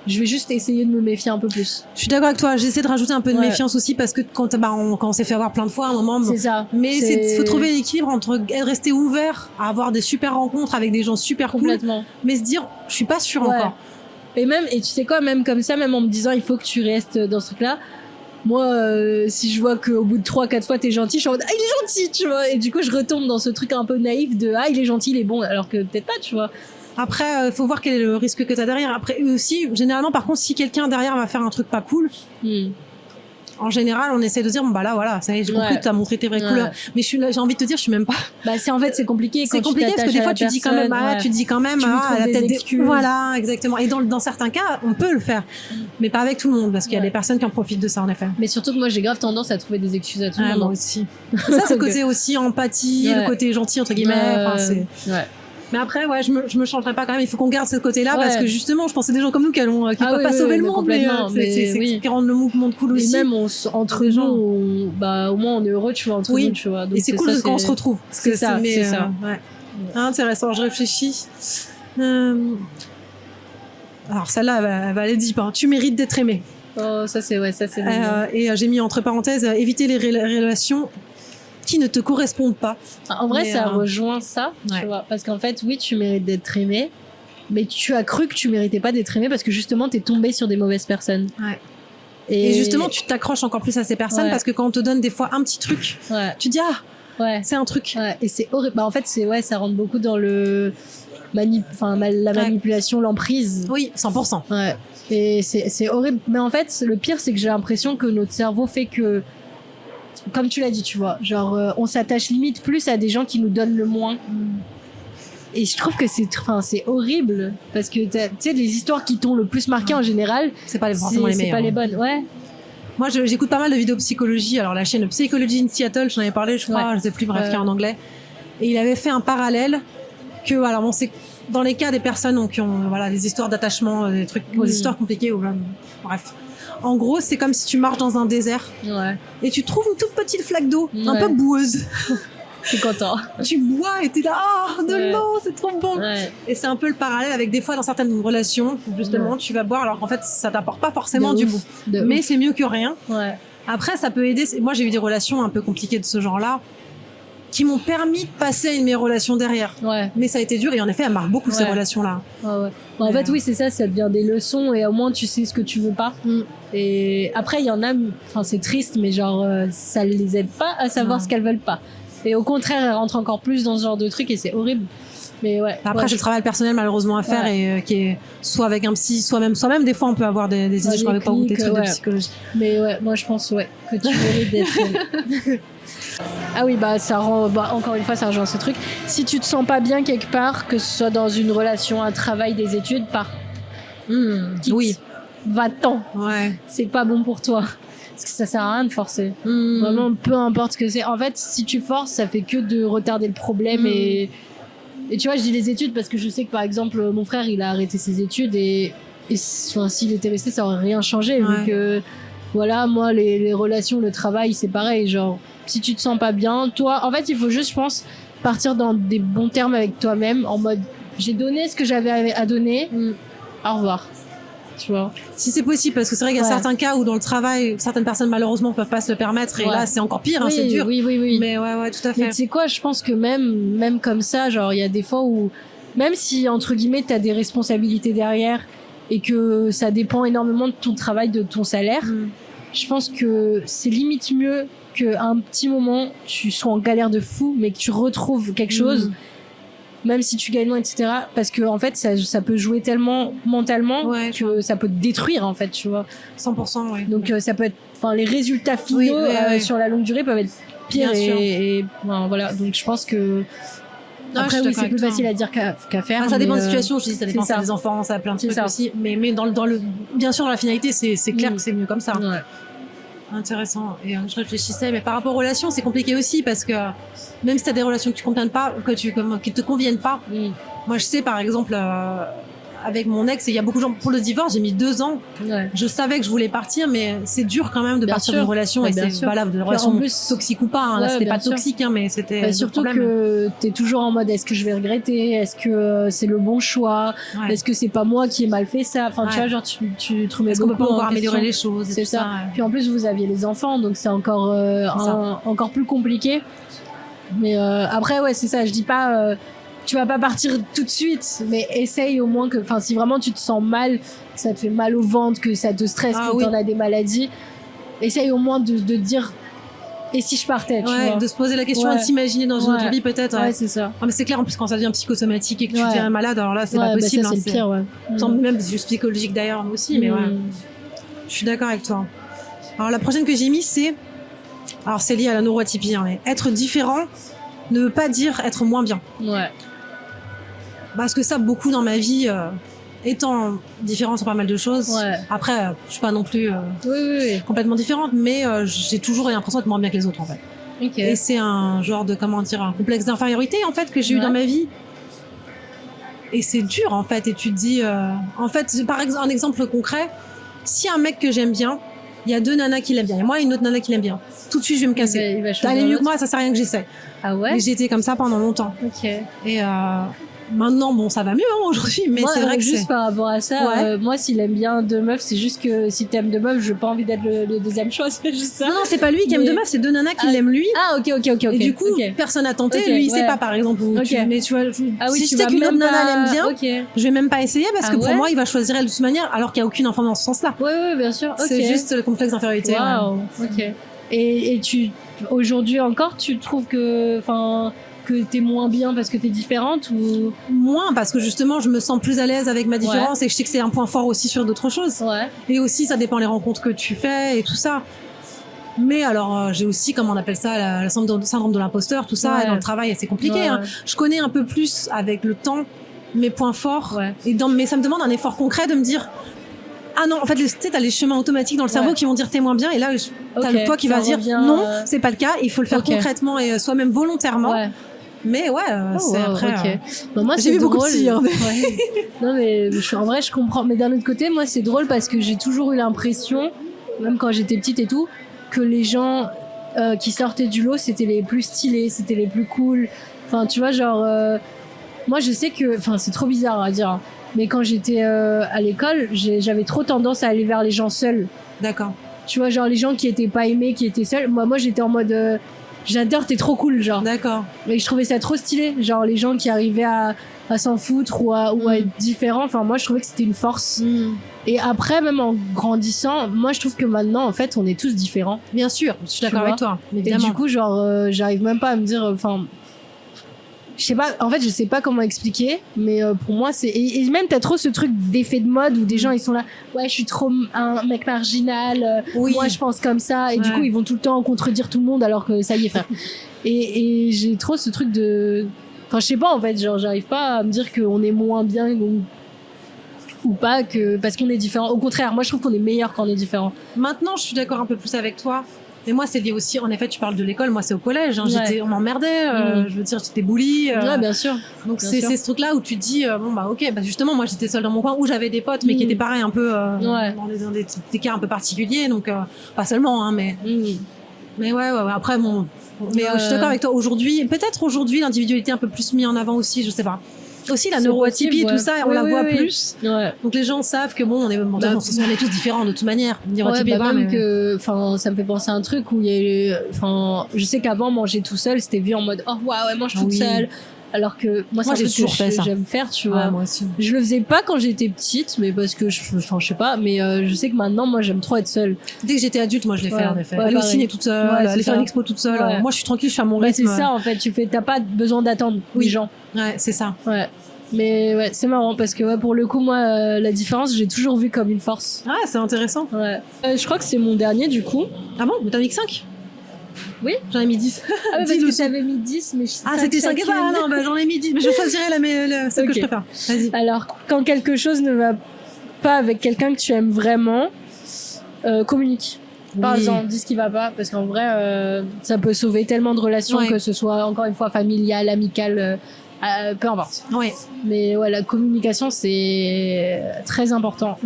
Je vais juste essayer de me méfier un peu plus.
Je suis d'accord avec toi. J'essaie de rajouter un peu de méfiance aussi parce que quand on s'est fait avoir plein de fois à un moment.
C'est ça.
Mais faut trouver l'équilibre entre rester ouvert à avoir des super rencontres avec des gens super cool, mais se dire je suis pas sûre encore.
Et tu sais quoi, même comme ça, même en me disant il faut que tu restes dans ce truc-là. Moi, si je vois qu'au bout de 3-4 fois t'es gentil, je suis en mode ah il est gentil, tu vois. Et du coup je retombe dans ce truc un peu naïf de ah il est gentil, il est bon, alors que peut-être pas, tu vois.
Après, faut voir quel est le risque que t'as derrière. Après, eux aussi, généralement, par contre, si quelqu'un derrière va faire un truc pas cool, en général, on essaie de dire bon bah là voilà, ça y est, j'ai compris que t'as montré tes vraies couleurs. Mais j'ai envie de te dire, je suis même pas.
Bah c'est compliqué.
C'est compliqué parce que des fois tu dis quand même la tête d'excuse. Voilà, exactement. Et dans certains cas, on peut le faire, mais pas avec tout le monde parce qu'il y a des personnes qui en profitent de ça en effet.
Mais surtout que moi j'ai grave tendance à trouver des excuses à tout le monde.
Moi aussi. Ça c'est le côté aussi empathie, le côté gentil entre guillemets. Enfin c'est. Mais après, je me changerai pas quand même. Il faut qu'on garde ce côté-là parce que justement, je pensais des gens comme nous qui peuvent pas sauver le monde, mais c'est qui rendent le monde cool aussi.
Et même entre les gens, au moins on est heureux, tu vois, entre nous, tu vois. Donc
et c'est cool quand on se retrouve.
C'est ça.
Intéressant. Je réfléchis. Alors celle-là, elle va aller deep. Tu mérites d'être aimé.
Oh, ça c'est
et j'ai mis entre parenthèses éviter les relations qui ne te correspondent pas.
En vrai, ça rejoint ça, tu vois, parce qu'en fait, oui, tu mérites d'être aimé, mais tu as cru que tu méritais pas d'être aimé parce que justement, t'es tombé sur des mauvaises personnes. Et justement, tu t'accroches encore plus à ces personnes parce que quand on te donne des fois un petit truc, tu dis c'est un truc. Et c'est horrible. Bah en fait, ça rentre beaucoup dans le la manipulation, l'emprise.
Oui, 100%.
Et c'est horrible. Mais en fait, le pire, c'est que j'ai l'impression que notre cerveau fait que, comme tu l'as dit, tu vois, genre on s'attache limite plus à des gens qui nous donnent le moins. Et je trouve que c'est horrible parce que tu sais les histoires qui t'ont le plus marqué en général,
c'est pas forcément les meilleures.
C'est pas les bonnes,
Moi, j'écoute pas mal de vidéos psychologie. Alors, la chaîne Psychology in Seattle, j'en avais parlé, je crois, je sais plus, bref, qui est en anglais. Et il avait fait un parallèle que, alors, bon, c'est dans les cas des personnes qui ont, voilà, des histoires d'attachement, des trucs, des histoires compliquées, ou bref. En gros, c'est comme si tu marches dans un désert et tu trouves une toute petite flaque d'eau, un peu boueuse.
Je suis content.
Tu bois et t'es là, de l'eau, c'est trop bon. Et c'est un peu le parallèle avec des fois dans certaines relations, justement, tu vas boire alors qu'en fait, ça t'apporte pas forcément du goût. Mais c'est mieux que rien. Après, ça peut aider. Moi, j'ai eu des relations un peu compliquées de ce genre-là qui m'ont permis de passer à une meilleure relation derrière. Mais ça a été dur et en effet, elles marquent beaucoup ces relations-là.
En fait, oui, c'est ça devient des leçons et au moins tu sais ce que tu veux pas. Et après, il y en a, enfin, c'est triste, mais genre, ça les aide pas à savoir ce qu'elles veulent pas. Et au contraire, elles rentrent encore plus dans ce genre de truc et c'est horrible. Mais
après, j'ai le travail personnel malheureusement à faire et qui est soit avec un psy, soit-même des fois on peut avoir des idées, je crois, pas ou des trucs de psychologie.
Mais moi je pense que tu mérites d'être. Ah oui, ça rend, encore une fois, ça rejoint ce truc. Si tu te sens pas bien quelque part, que ce soit dans une relation, un travail, des études, va-t'en. C'est pas bon pour toi. Parce que ça sert à rien de forcer. Vraiment, peu importe ce que c'est. En fait, si tu forces, ça fait que de retarder le problème et tu vois, je dis les études parce que je sais que par exemple, mon frère, il a arrêté ses études et s'il était resté, ça aurait rien changé. Vu que, voilà, moi, les relations, le travail, c'est pareil. Genre, si tu te sens pas bien, toi, en fait, il faut juste, je pense, partir dans des bons termes avec toi-même en mode, j'ai donné ce que j'avais à donner, au revoir. Tu vois.
Si c'est possible, parce que c'est vrai qu'il y a certains cas où dans le travail, certaines personnes malheureusement peuvent pas se le permettre et là c'est encore pire, c'est dur.
Oui.
Mais tout à fait.
Mais tu sais quoi, je pense que même comme ça, genre il y a des fois où même si entre guillemets t'as des responsabilités derrière et que ça dépend énormément de ton travail, de ton salaire, je pense que c'est limite mieux qu'à un petit moment tu sois en galère de fou mais que tu retrouves quelque chose. Même si tu gagnes moins, etc. Parce que, en fait, ça peut jouer tellement mentalement que ça peut te détruire, en fait, tu vois.
100%,
Donc, ça peut être, les résultats finaux, sur la longue durée peuvent être pires et voilà. Donc, je pense que, après, c'est plus facile à dire qu'à faire.
Ça dépend de la situation, je dis, ça dépend des enfants, ça a plein de trucs aussi. Mais bien sûr, dans la finalité, c'est clair que c'est mieux comme ça. Intéressant. Et je réfléchissais, mais par rapport aux relations, c'est compliqué aussi parce que même si t'as des relations que tu conviennent pas, qui te conviennent pas, moi je sais par exemple avec mon ex, il y a beaucoup de gens pour le divorce, j'ai mis 2 ans. Je savais que je voulais partir, mais c'est dur quand même de partir d'une relation et c'est valable de relation toxique ou pas. Là, c'était pas toxique, mais c'était
surtout que t'es toujours en mode est-ce que je vais regretter, est-ce que c'est le bon choix, est-ce que c'est pas moi qui ai mal fait ça. Enfin, tu vois, genre tu te remets
beaucoup en question. Est-ce qu'on peut pas encore améliorer les choses.
C'est ça. Puis en plus vous aviez les enfants, donc c'est encore encore plus compliqué. Mais après c'est ça. Je dis pas. Tu vas pas partir tout de suite, mais essaye au moins que, si vraiment tu te sens mal, que ça te fait mal au ventre, que ça te stresse, que t'en as des maladies, essaye au moins de dire, et si je partais, tu vois.
De se poser la question, de s'imaginer dans une autre vie peut-être.
C'est ça.
Mais c'est clair, en plus quand ça devient psychosomatique et que tu deviens malade, alors là c'est pas possible.
Ça, c'est le pire,
Même juste psychologique d'ailleurs aussi, mais je suis d'accord avec toi. Alors la prochaine que j'ai mis c'est lié à la neuroatypie, mais être différent ne veut pas dire être moins bien. Parce que ça, beaucoup dans ma vie, étant différente sur pas mal de choses. Après, je suis pas non plus complètement différente, mais j'ai toujours l'impression d'être moins bien que les autres, en fait. Et c'est un genre de, un complexe d'infériorité, en fait, que j'ai eu dans ma vie. Et c'est dur, en fait. Et tu te dis, en fait, par exemple, un exemple concret, si un mec que j'aime bien, il y a 2 nanas qui l'aiment bien, et moi, une autre nana qui l'aime bien. Tout de suite, je vais me casser. Aller mieux que moi, ça sert à rien que j'essaie.
Ah ouais?
Et j'ai été comme ça pendant longtemps. Et maintenant, ça va mieux aujourd'hui, mais c'est vrai que
juste par rapport à ça, moi, s'il aime bien 2 meufs, c'est juste que si t'aimes 2 meufs, j'ai pas envie d'être le deuxième choix, c'est juste ça.
Non, c'est pas lui qui aime 2 meufs, c'est 2 nanas qui l'aiment lui.
Ah, ok.
Et du coup, personne n'a tenté, lui, il sait pas, par exemple. Mais tu vois, si je sais qu'une autre nana l'aime bien, je vais même pas essayer parce que pour moi, il va choisir elle de toute manière, alors qu'il y a aucune enfant dans ce sens-là.
Oui, bien sûr.
C'est juste le complexe d'infériorité.
Et aujourd'hui encore, tu trouves que t'es moins bien parce que t'es différente ou
moins parce que justement je me sens plus à l'aise avec ma différence et je sais que c'est un point fort aussi sur d'autres choses. Et aussi ça dépend les rencontres que tu fais et tout ça. Mais alors j'ai aussi, comment on appelle ça, le syndrome de l'imposteur, tout ça. Et dans le travail c'est compliqué. Je connais un peu plus avec le temps mes points forts mais ça me demande un effort concret de me dire Ah non, en fait, tu sais, t'as les chemins automatiques dans le cerveau qui vont dire t'es moins bien, et là, t'as le toi qui va dire non, c'est pas le cas, il faut le faire concrètement et soi-même volontairement. Ouais. Mais ouais, c'est après.
Bah, moi,
j'ai vu beaucoup de psy. Hein.
Non, mais en vrai, je comprends. Mais d'un autre côté, moi, c'est drôle parce que j'ai toujours eu l'impression, même quand j'étais petite et tout, que les gens qui sortaient du lot, c'était les plus stylés, c'était les plus cool. Enfin, tu vois, genre, moi, je sais que, enfin, c'est trop bizarre à dire, hein, mais quand j'étais à l'école, j'avais trop tendance à aller vers les gens seuls.
D'accord.
Tu vois, genre les gens qui étaient pas aimés, qui étaient seuls. Moi, j'étais en mode. J'adore, t'es trop cool, genre.
D'accord.
Mais je trouvais ça trop stylé, genre les gens qui arrivaient à s'en foutre ou à être différents. Enfin, moi, je trouvais que c'était une force. Et après, même en grandissant, moi, je trouve que maintenant, en fait, on est tous différents.
Bien sûr, je suis d'accord avec toi.
Évidemment. Et du coup, genre, j'arrive même pas à me dire, enfin, je sais pas, en fait, je sais pas comment expliquer, mais pour moi, c'est. Et même, t'as trop ce truc d'effet de mode où des gens, ils sont là, ouais, je suis trop un mec marginal, moi, je pense comme ça, et du coup, ils vont tout le temps contredire tout le monde alors que ça y est, frère. Et j'ai trop ce truc de. Enfin, je sais pas, en fait, genre, j'arrive pas à me dire qu'on est moins bien ou pas que parce qu'on est différent. Au contraire, moi, je trouve qu'on est meilleur quand on est différent.
Maintenant, je suis d'accord un peu plus avec toi. Mais moi, c'est lié aussi, en effet, tu parles de l'école, moi, c'est au collège, hein, on m'emmerdait, je veux dire, j'étais bully.
Ouais, bien sûr.
Donc, c'est ce truc-là où tu te dis, bon, bah, ok, bah, justement, moi, j'étais seule dans mon coin, où j'avais des potes, mais qui étaient pareils, un peu, dans des cas un peu particuliers, donc, pas seulement, hein, mais. Mais ouais, après, bon. Mais je suis d'accord avec toi, peut-être aujourd'hui, l'individualité est un peu plus mise en avant aussi, je sais pas. Aussi la neuroatypie, tout ça, on la voit plus. Donc les gens savent que bon, on est tous différents de toute manière.
Enfin, ça me fait penser à un truc où il y a enfin, je sais qu'avant manger tout seul, c'était vu en mode oh ouais, mange toute seule. Alors que moi c'est un truc que j'aime faire, tu vois.
Moi aussi.
Je le faisais pas quand j'étais petite, mais parce que je sais pas, mais je sais que maintenant moi j'aime trop être seule.
Dès que j'étais adulte, moi je l'ai fait en effet. Aller au ciné toute seule, aller faire une expo toute seule. Moi je suis tranquille, je suis à mon rythme.
C'est ça en fait, t'as pas besoin d'attendre les gens.
Ouais, c'est ça.
Ouais. Mais ouais, c'est marrant parce que pour le coup, moi, la différence, j'ai toujours vu comme une force.
Ah, c'est intéressant.
Ouais. Je crois que c'est mon dernier du coup.
Ah bon? Mais t'as mis que 5?
Oui.
J'en ai mis 10.
Ah, parce que j'avais mis 10, mais
c'était 5 et pas. Ah non, bah j'en ai mis 10. Mais je choisirais celle que je préfère. Vas-y.
Alors, quand quelque chose ne va pas avec quelqu'un que tu aimes vraiment, communique. Parle-en, dis ce qui va pas, parce qu'en vrai, ça peut sauver tellement de relations, que ce soit, encore une fois, familiale, amicale, peu importe.
Ouais.
Mais ouais, la communication, c'est très important.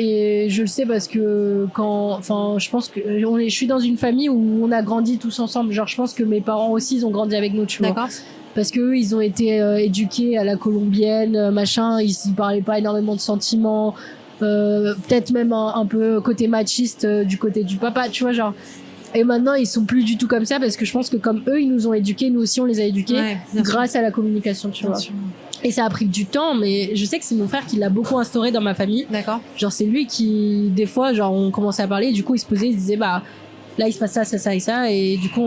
Et je le sais parce que je pense que je suis dans une famille où on a grandi tous ensemble. Genre, je pense que mes parents aussi, ils ont grandi avec nous, tu vois.
D'accord.
Parce qu'eux, ils ont été éduqués à la colombienne, machin. Ils parlaient pas énormément de sentiments. Peut-être même un peu côté machiste du côté du papa, tu vois, genre. Et maintenant, ils sont plus du tout comme ça parce que je pense que comme eux, ils nous ont éduqués, nous aussi, on les a éduqués grâce à la communication, tu vois. Et ça a pris du temps, mais je sais que c'est mon frère qui l'a beaucoup instauré dans ma famille.
D'accord.
Genre, c'est lui qui, des fois, genre, on commençait à parler, et du coup, il se posait, il se disait, bah, là, il se passe ça, ça, ça et ça, et du coup,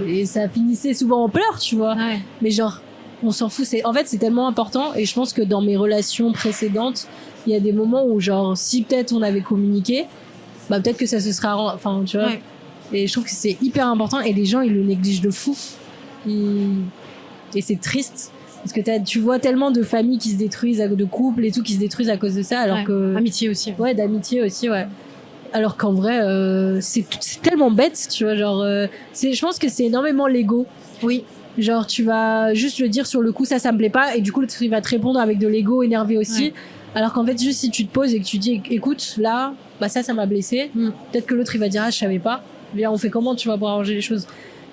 et ça finissait souvent en pleurs, tu vois.
Ouais.
Mais genre, on s'en fout. En fait, c'est tellement important, et je pense que dans mes relations précédentes, il y a des moments où, genre, si peut-être on avait communiqué, bah, peut-être que ça se serait, enfin, tu vois. Ouais. Et je trouve que c'est hyper important et les gens, ils le négligent de fou. Et c'est triste. Parce que tu vois tellement de familles qui se détruisent, de couples et tout, qui se détruisent à cause de ça, alors que...
Amitié aussi.
Ouais, d'amitié aussi, ouais. Alors qu'en vrai, c'est tellement bête, tu vois, genre... je pense que c'est énormément l'ego.
Oui.
Genre, tu vas juste le dire sur le coup, ça me plaît pas, et du coup, il va te répondre avec de l'ego énervé aussi. Ouais. Alors qu'en fait, juste si tu te poses et que tu dis, écoute, là, bah ça m'a blessé. Peut-être que l'autre, il va dire, ah, je savais pas. Bien, on fait comment, tu vas pour arranger les choses.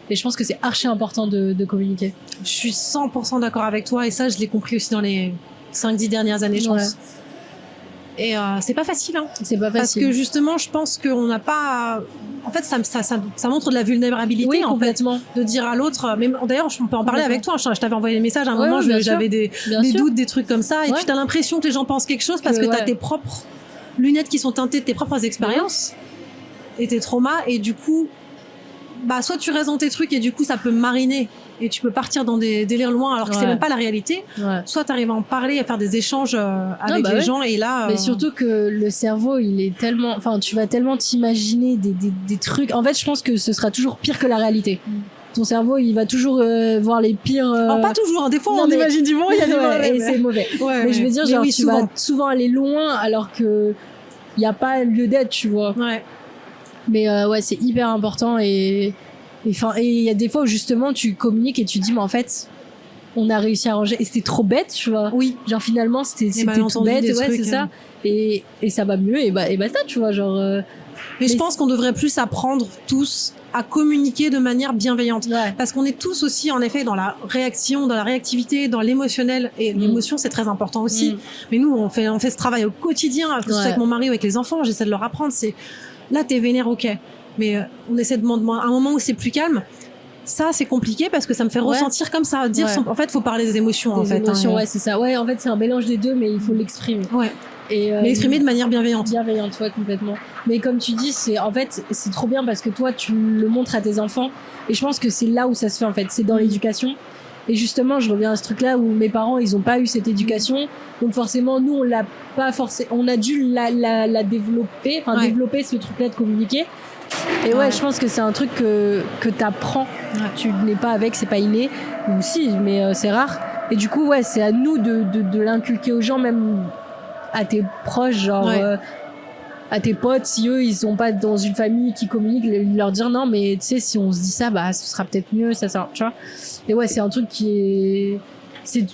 Et je pense que c'est archi important de communiquer.
Je suis 100% d'accord avec toi, et ça, je l'ai compris aussi dans les 5-10 dernières années, je pense. Et c'est pas facile, hein.
C'est pas facile.
Parce que justement, je pense qu'on n'a pas... En fait, ça montre de la vulnérabilité, en fait, de dire à l'autre... Mais d'ailleurs, on peut en parler avec toi. Je t'avais envoyé des messages à un moment, j'avais des doutes, des trucs comme ça, et tu as l'impression que les gens pensent quelque chose parce que t'as tes propres lunettes qui sont teintées de tes propres expériences et tes traumas, et du coup, bah, soit tu restes dans tes trucs et du coup, ça peut mariner et tu peux partir dans des délires loin alors que c'est même pas la réalité. Soit t'arrives à en parler, à faire des échanges avec les gens, et là...
Mais surtout que le cerveau, il est tellement... Enfin, tu vas tellement t'imaginer des trucs... En fait, je pense que ce sera toujours pire que la réalité. Ton cerveau, il va toujours voir les pires...
Alors, pas toujours, hein. Des fois, on imagine du bon, il y a du mauvais.
Et c'est mauvais. Mais je veux dire, genre, tu vas souvent aller loin alors que... il y a pas lieu d'être, tu vois.
Ouais.
Mais ouais, c'est hyper important et il y a des fois où justement tu communiques et tu dis mais en fait on a réussi à arranger et c'était trop bête, tu vois.
Oui.
Genre finalement c'était tout bête, ouais, c'est ça. Et ça va mieux et basta, tu vois, genre
mais je pense qu'on devrait plus apprendre tous à communiquer de manière bienveillante.
Ouais.
Parce qu'on est tous aussi, en effet, dans la réaction, dans la réactivité, dans l'émotionnel. Et l'émotion, c'est très important aussi. Mais nous, on fait ce travail au quotidien, que ce soit avec mon mari ou avec les enfants. J'essaie de leur apprendre. C'est, là, t'es vénère, ok. Mais on essaie de demander, à un moment où c'est plus calme, ça, c'est compliqué parce que ça me fait ressentir comme ça. Dire en fait, faut parler des émotions, en fait.
Émotions, ouais, c'est ça. Ouais, en fait, c'est un mélange des deux, mais il faut l'exprimer.
Ouais.
Et
mais exprimer de manière bienveillante.
Bienveillante, ouais, complètement. Mais comme tu dis, c'est trop bien parce que toi, tu le montres à tes enfants. Et je pense que c'est là où ça se fait, en fait. C'est dans l'éducation. Et justement, je reviens à ce truc-là où mes parents, ils ont pas eu cette éducation. Donc forcément, nous, on l'a pas on a dû la développer, développer ce truc-là de communiquer. Et ouais, je pense que c'est un truc que t'apprends. Ouais. Tu n'es pas avec, c'est pas inné. Ou si, mais c'est rare. Et du coup, ouais, c'est à nous de l'inculquer aux gens, même à tes proches, genre à tes potes, si eux ils sont pas dans une famille qui communique, leur dire non mais tu sais si on se dit ça, bah ce sera peut-être mieux, ça tu vois. Et ouais, c'est un truc c'est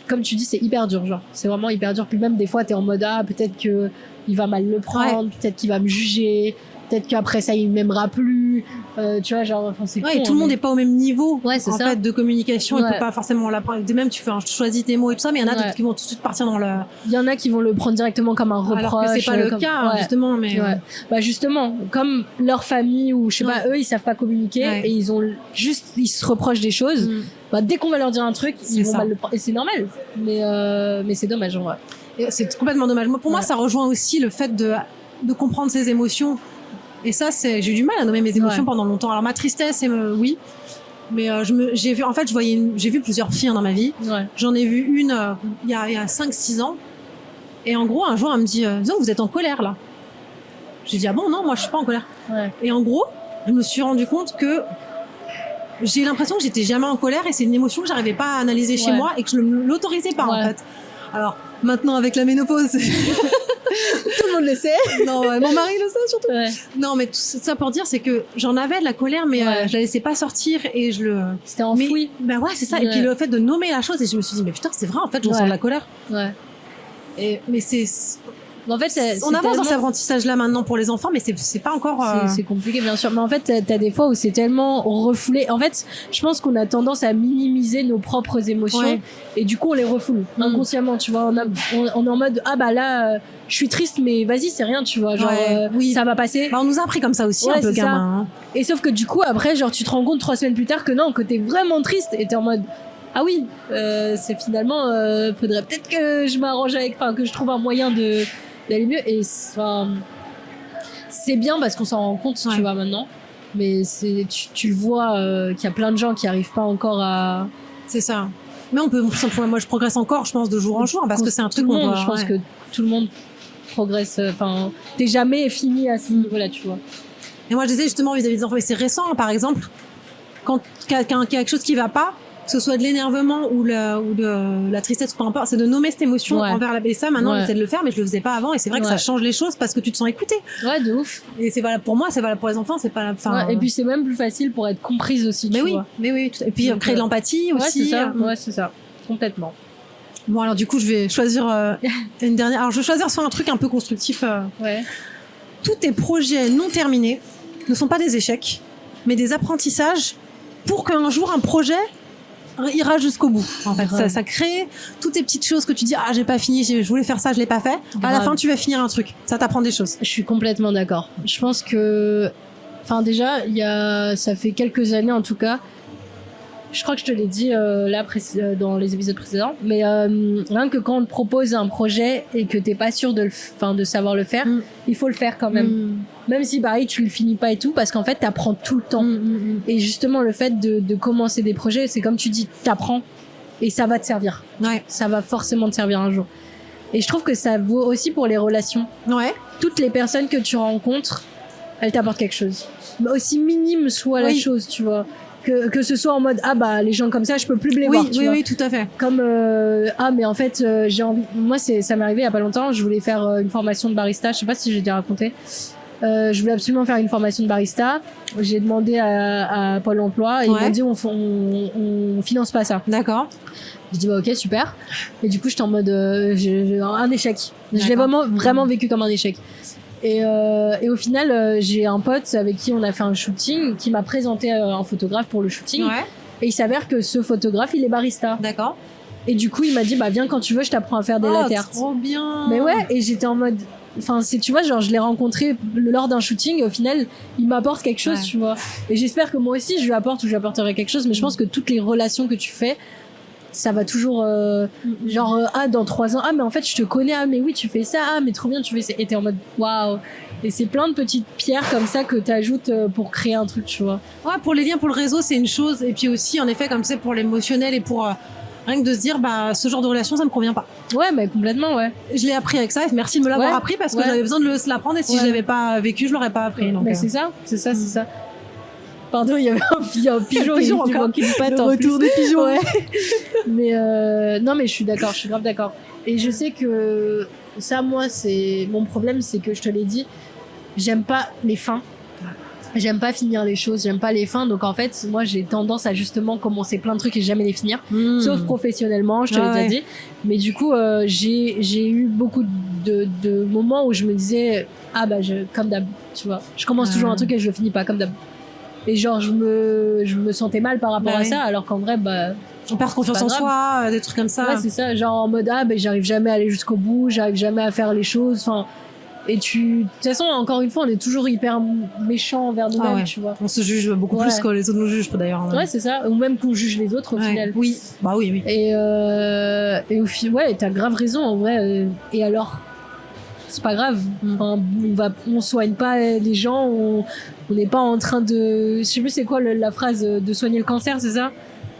comme tu dis, c'est hyper dur, genre c'est vraiment hyper dur. Puis même des fois t'es en mode peut-être que il va mal le prendre, peut-être qu'il va me juger, peut-être qu'après ça il m'aimera plus, tu vois, genre c'est
et tout le monde n'est pas au même niveau
c'est
en fait de communication. Il peut pas forcément l'apprendre, même tu choisis tes mots et tout ça, mais il y en a d'autres qui vont tout de suite partir dans le,
il y en a qui vont le prendre directement comme un reproche,
alors que c'est pas le cas justement. Mais
bah justement comme leur famille ou je sais pas, eux ils savent pas communiquer et ils se reprochent des choses. Bah dès qu'on va leur dire un truc, ils vont mal le prendre et c'est normal, mais c'est dommage en vrai.
Et c'est complètement dommage. Pour moi, ça rejoint aussi le fait de comprendre ses émotions. Et ça, j'ai eu du mal à nommer mes émotions pendant longtemps. Alors ma tristesse, oui, mais j'ai vu plusieurs filles dans ma vie. J'en ai vu une il y a 5-6 ans. Et en gros, un jour, elle me dit vous êtes en colère là. J'ai dit ah bon, non, moi je suis pas en colère. Et en gros, je me suis rendu compte que j'ai l'impression que j'étais jamais en colère et c'est une émotion que j'arrivais pas à analyser chez moi et que je l'autorisais pas en fait. Alors maintenant avec la ménopause
tout le monde le sait.
Non, mon mari le sait surtout. Non, mais tout ça pour dire, c'est que j'en avais de la colère, mais je la laissais pas sortir et
c'était enfoui.
Bah ouais, c'est ça. Et puis le fait de nommer la chose, et je me suis dit mais putain, c'est vrai en fait, je ressens de la colère. Mais
en fait,
on avance dans cet apprentissage-là maintenant pour les enfants, mais c'est pas encore.
C'est compliqué, bien sûr. Mais en fait, t'as des fois où c'est tellement refoulé. En fait, je pense qu'on a tendance à minimiser nos propres émotions et du coup, on les refoule inconsciemment. Tu vois, on est en mode bah là, je suis triste, mais vas-y, c'est rien, tu vois. Genre, ça va passer.
Bah, on nous a appris comme ça aussi, un peu gamin. Hein.
Et sauf que du coup, après, genre, tu te rends compte 3 semaines plus tard que non, que t'es vraiment triste et t'es en mode. Ah oui, c'est finalement, faudrait peut-être que je m'arrange que je trouve un moyen d'aller mieux. Et c'est bien parce qu'on s'en rend compte, tu vois, maintenant. Mais tu le vois qu'il y a plein de gens qui arrivent pas encore à.
C'est ça. Mais moi, je progresse encore, je pense, de jour en jour, parce que c'est un truc qu'on doit.
Je pense que tout le monde progresse. Enfin, t'es jamais fini à ce niveau-là, tu vois.
Et moi, je disais justement vis-à-vis des enfants, et c'est récent, hein, par exemple, quand quelqu'un a quelque chose qui va pas, que ce soit de l'énervement ou de la tristesse, peu importe, c'est de nommer cette émotion envers la. Et ça, maintenant, j'essaie de le faire, mais je le faisais pas avant, et c'est vrai que ça change les choses parce que tu te sens écouté. Ouais,
de ouf.
Et c'est valable pour moi, c'est valable pour les enfants, c'est pas.
Et puis c'est même plus facile pour être comprise aussi.
Mais oui. Et puis créer de l'empathie aussi.
C'est ça. Ouais, c'est ça. Complètement.
Bon, alors du coup, je vais choisir une dernière. Alors, je vais choisir sur un truc un peu constructif. Tous tes projets non terminés ne sont pas des échecs, mais des apprentissages pour qu'un jour un projet ira jusqu'au bout. En fait, ça crée toutes tes petites choses que tu dis j'ai pas fini, je voulais faire ça, je l'ai pas fait. À la fin, tu vas finir un truc. Ça t'apprend des choses.
Je suis complètement d'accord. Je pense que, déjà, ça fait quelques années en tout cas. Je crois que je te l'ai dit dans les épisodes précédents, mais rien que quand on te propose un projet et que t'es pas sûr de savoir le faire, il faut le faire quand même. Même si pareil tu le finis pas et tout, parce qu'en fait t'apprends tout le temps. Et justement le fait de commencer des projets, c'est comme tu dis, t'apprends et ça va te servir. Ça va forcément te servir un jour. Et je trouve que ça vaut aussi pour les relations. Toutes les personnes que tu rencontres, elles t'apportent quelque chose. Aussi minime soit la chose, tu vois. que ce soit en mode les gens comme ça je peux plus les voir, tu vois.
Oui, tout à fait.
Comme mais en fait j'ai envie, moi ça m'est arrivé il y a pas longtemps, je voulais faire une formation de barista, je sais pas si j'ai déjà raconté. Je voulais absolument faire une formation de barista. J'ai demandé à Pôle emploi et ils m'ont dit on finance pas ça.
D'accord.
Je dis ok, super. Et du coup j'étais en mode un échec. Je l'ai vraiment vécu comme un échec. Et au final j'ai un pote avec qui on a fait un shooting qui m'a présenté un photographe pour le shooting. Et il s'avère que ce photographe il est barista.
D'accord.
Et du coup il m'a dit viens quand tu veux, je t'apprends à faire des latte art.
Trop bien.
Mais ouais, et j'étais en mode tu vois, genre je l'ai rencontré lors d'un shooting, au final il m'apporte quelque chose, tu vois. Et j'espère que moi aussi je lui apporte ou je lui apporterai quelque chose, mais je pense que toutes les relations que tu fais, ça va toujours dans 3 ans, mais en fait je te connais, mais oui tu fais ça, mais trop bien tu fais ça, et t'es en mode waouh. Et c'est plein de petites pierres comme ça que t'ajoutes pour créer un truc, tu vois.
Ouais, pour les liens, pour le réseau c'est une chose, et puis aussi en effet comme c'est pour l'émotionnel et pour rien que de se dire ce genre de relation ça me convient pas.
Ouais, mais complètement, ouais.
Je l'ai appris avec ça, et merci de me l'avoir appris parce que j'avais besoin de l'apprendre, et si je l'avais pas vécu je l'aurais pas appris. Donc,
mais c'est ça. Pardon, il y avait un pigeon encore qui me pète.
Le retour des pigeons.
Ouais. Mais non, mais je suis d'accord, je suis grave d'accord. Et je sais que ça, moi, c'est mon problème, c'est que je te l'ai dit, j'aime pas les fins. J'aime pas finir les choses, j'aime pas les fins. Donc en fait, moi, j'ai tendance à justement commencer plein de trucs et jamais les finir. Sauf professionnellement, je te l'ai déjà dit. Mais du coup, j'ai eu beaucoup de moments où je me disais, comme d'hab, tu vois. Je commence toujours un truc et je le finis pas, comme d'hab. Et genre, je me sentais mal par rapport à ça, alors qu'en vrai,
on perd confiance en soi, des trucs comme ça.
Ouais, c'est ça. Genre en mode, j'arrive jamais à aller jusqu'au bout, j'arrive jamais à faire les choses. Enfin, et de toute façon, encore une fois, on est toujours hyper méchant envers nous-mêmes, tu vois.
On se juge beaucoup plus que les autres nous jugent, d'ailleurs.
Ouais, c'est ça. Ou même qu'on juge les autres, au final.
Oui. Oui.
Et au final, t'as grave raison, en vrai. Et alors, c'est pas grave. Enfin, on soigne pas les gens, on n'est pas en train de, je sais plus c'est quoi la phrase, de soigner le cancer, c'est ça?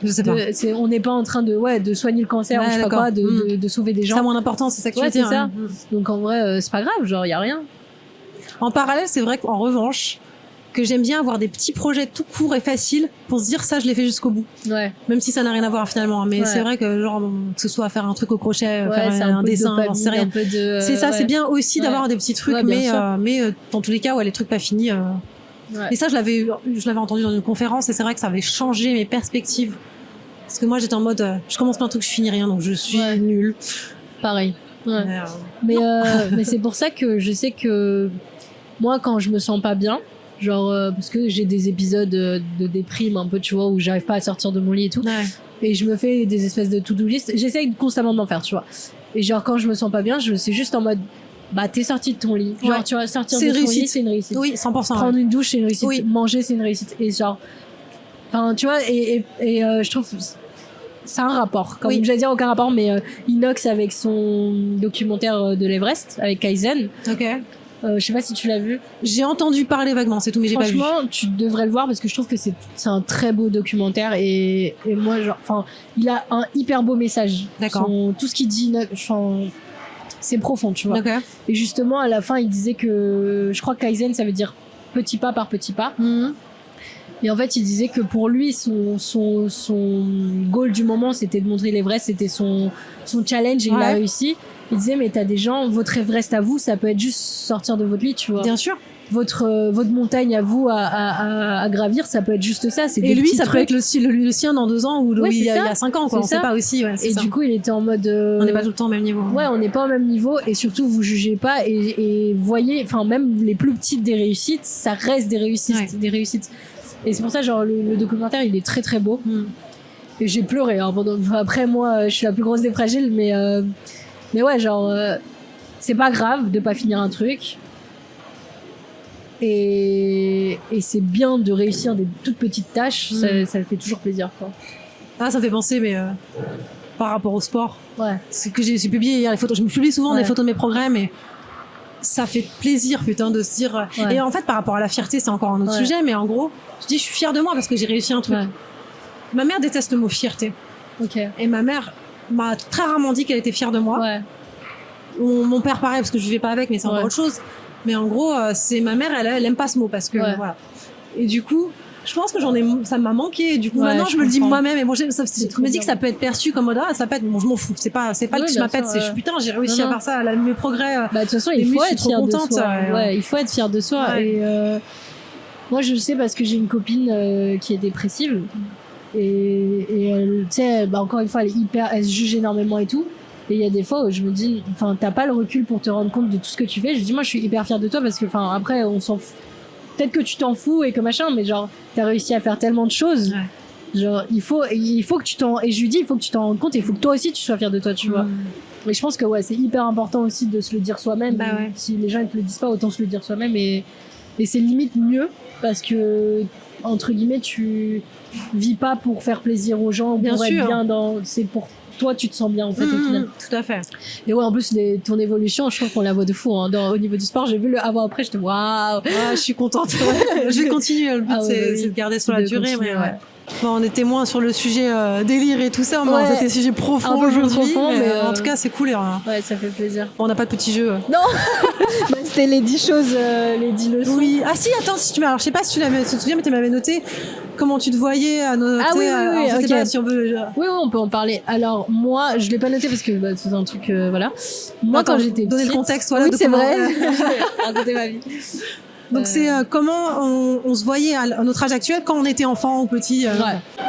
Je sais pas.
On n'est pas en train de soigner le cancer, ou je sais pas quoi, de sauver des gens.
Ça a moins d'importance, c'est ça que tu veux dire.
C'est ça. Donc en vrai, c'est pas grave, genre y a rien.
En parallèle, c'est vrai qu'en revanche, que j'aime bien avoir des petits projets tout courts et faciles pour se dire ça, je l'ai fait jusqu'au bout.
Ouais.
Même si ça n'a rien à voir finalement, mais c'est vrai que genre que ce soit faire un truc au crochet, faire un dessin, j'en sais rien. C'est ça, c'est bien aussi d'avoir des petits trucs, mais dans tous les cas, les trucs pas finis. Et ça, je l'avais entendu dans une conférence, et c'est vrai que ça avait changé mes perspectives. Parce que moi, j'étais en mode, je commence plein de trucs, je finis rien, donc je suis nulle.
Pareil. Ouais. Mais c'est pour ça que je sais que moi, quand je me sens pas bien, genre parce que j'ai des épisodes de déprime un peu, tu vois, où j'arrive pas à sortir de mon lit et tout, et je me fais des espèces de to-do list, j'essaye constamment de m'en faire, tu vois, et genre quand je me sens pas bien, c'est juste en mode t'es sorti de ton lit, genre tu vas sortir de ton lit, c'est une réussite.
Oui, 100%.
Prendre une douche, c'est une réussite. Manger, c'est une réussite. Et genre, enfin, tu vois, et je trouve c'est un rapport, comme j'allais dire aucun rapport, mais Inox avec son documentaire de l'Everest avec Kaizen. Je sais pas si tu l'as vu.
J'ai entendu parler vaguement, c'est tout, mais j'ai pas vu.
Franchement, tu devrais le voir parce que je trouve que c'est un très beau documentaire, et moi, genre, enfin, il a un hyper beau message.
D'accord.
Tout ce qu'il dit, c'est profond, tu vois. Et justement, à la fin, il disait que, je crois que Kaizen, ça veut dire petit pas par petit pas. Et en fait, il disait que pour lui, son goal du moment, c'était de montrer l'Everest, c'était son challenge, et il a réussi. Il disait, mais t'as des gens, votre Everest à vous, ça peut être juste sortir de votre lit, tu vois.
Bien sûr.
Votre montagne à vous à gravir, ça peut être juste ça.
Et lui, ça peut être le sien dans 2 ans ou il y a 5 ans, quoi. On sait pas aussi.
Et du coup, il était en mode.
On n'est pas tout le temps au même niveau.
Ouais, on n'est pas au même niveau, et surtout, vous jugez pas, et voyez, enfin, même les plus petites des réussites, ça reste des réussites. Et c'est pour ça, genre, le documentaire, il est très très beau. Et j'ai pleuré. Hein, après, moi, je suis la plus grosse des fragiles, mais ouais, genre, c'est pas grave de pas finir un truc. Et c'est bien de réussir des toutes petites tâches, ça le fait toujours plaisir, quoi.
Ah, ça me fait penser, mais par rapport au sport, c'est que j'ai publié hier les photos. Je me publie souvent des photos de mes progrès, mais ça fait plaisir, putain, de se dire. Et en fait, par rapport à la fierté, c'est encore un autre sujet, mais en gros, je dis, je suis fière de moi parce que j'ai réussi un truc. Ma mère déteste le mot fierté. Et ma mère m'a très rarement dit qu'elle était fière de moi. Mon père, pareil, parce que je vivais pas avec, mais c'est encore autre chose. Mais en gros, c'est ma mère, elle aime pas ce mot parce que voilà. Et du coup, je pense que ça m'a manqué. Du coup, maintenant, je me le dis moi-même. Et bon, je me dis que ça peut être perçu comme ça peut être, bon, je m'en fous. C'est pas le que je m'appelle, c'est putain, j'ai réussi à faire ça, mes progrès.
Bah, de toute façon, il faut être fier de soi. Ouais, il faut être fier de soi. Ouais. Et, moi, je le sais parce que j'ai une copine qui est dépressive. Et elle, tu sais, bah, encore une fois, elle se juge énormément et tout. Et il y a des fois où je me dis, enfin, t'as pas le recul pour te rendre compte de tout ce que tu fais. Je dis, moi, je suis hyper fière de toi parce que, enfin, après, on s'en fout. Peut-être que tu t'en fous et que machin, mais genre, t'as réussi à faire tellement de choses. Ouais. Genre, il faut que tu et je lui dis, il faut que tu t'en rendes compte et il faut que toi aussi tu sois fier de toi, tu vois. Mais je pense que, ouais, c'est hyper important aussi de se le dire soi-même. Bah ouais. Si les gens, ils te le disent pas, autant se le dire soi-même et c'est limite mieux parce que, entre guillemets, tu vis pas pour faire plaisir aux gens, pour être bien c'est pour toi, tu te sens bien, en fait, au final.
Tout à fait.
Et ouais, en plus, ton évolution, je trouve qu'on la voit de fou, hein. Au niveau du sport, j'ai vu le avant-après, j'étais waouh!
Je suis contente. Je vais continuer. Le but, c'est de garder sur la durée, mais ouais. Bon, on est témoins sur le sujet délire et tout ça, mais on a des sujets profonds aujourd'hui. Mais en tout cas, c'est cool.
Ouais, ça fait plaisir.
On n'a pas de petits jeux.
Non. C'était les 10 choses, les 10 leçons.
Oui. Ah si, attends, alors je sais pas si tu te souviens, mais tu m'avais noté comment tu te voyais à noter.
Ah oui,
je sais pas si on veut.
Oui, on peut en parler. Alors moi, je l'ai pas noté parce que c'est un truc, voilà. Moi, quand j'étais petite.
Donner le contexte, voilà.
Oui, c'est vrai. Raconter ma vie.
Donc c'est comment on se voyait à notre âge actuel quand on était enfant ou petit.
Ouais.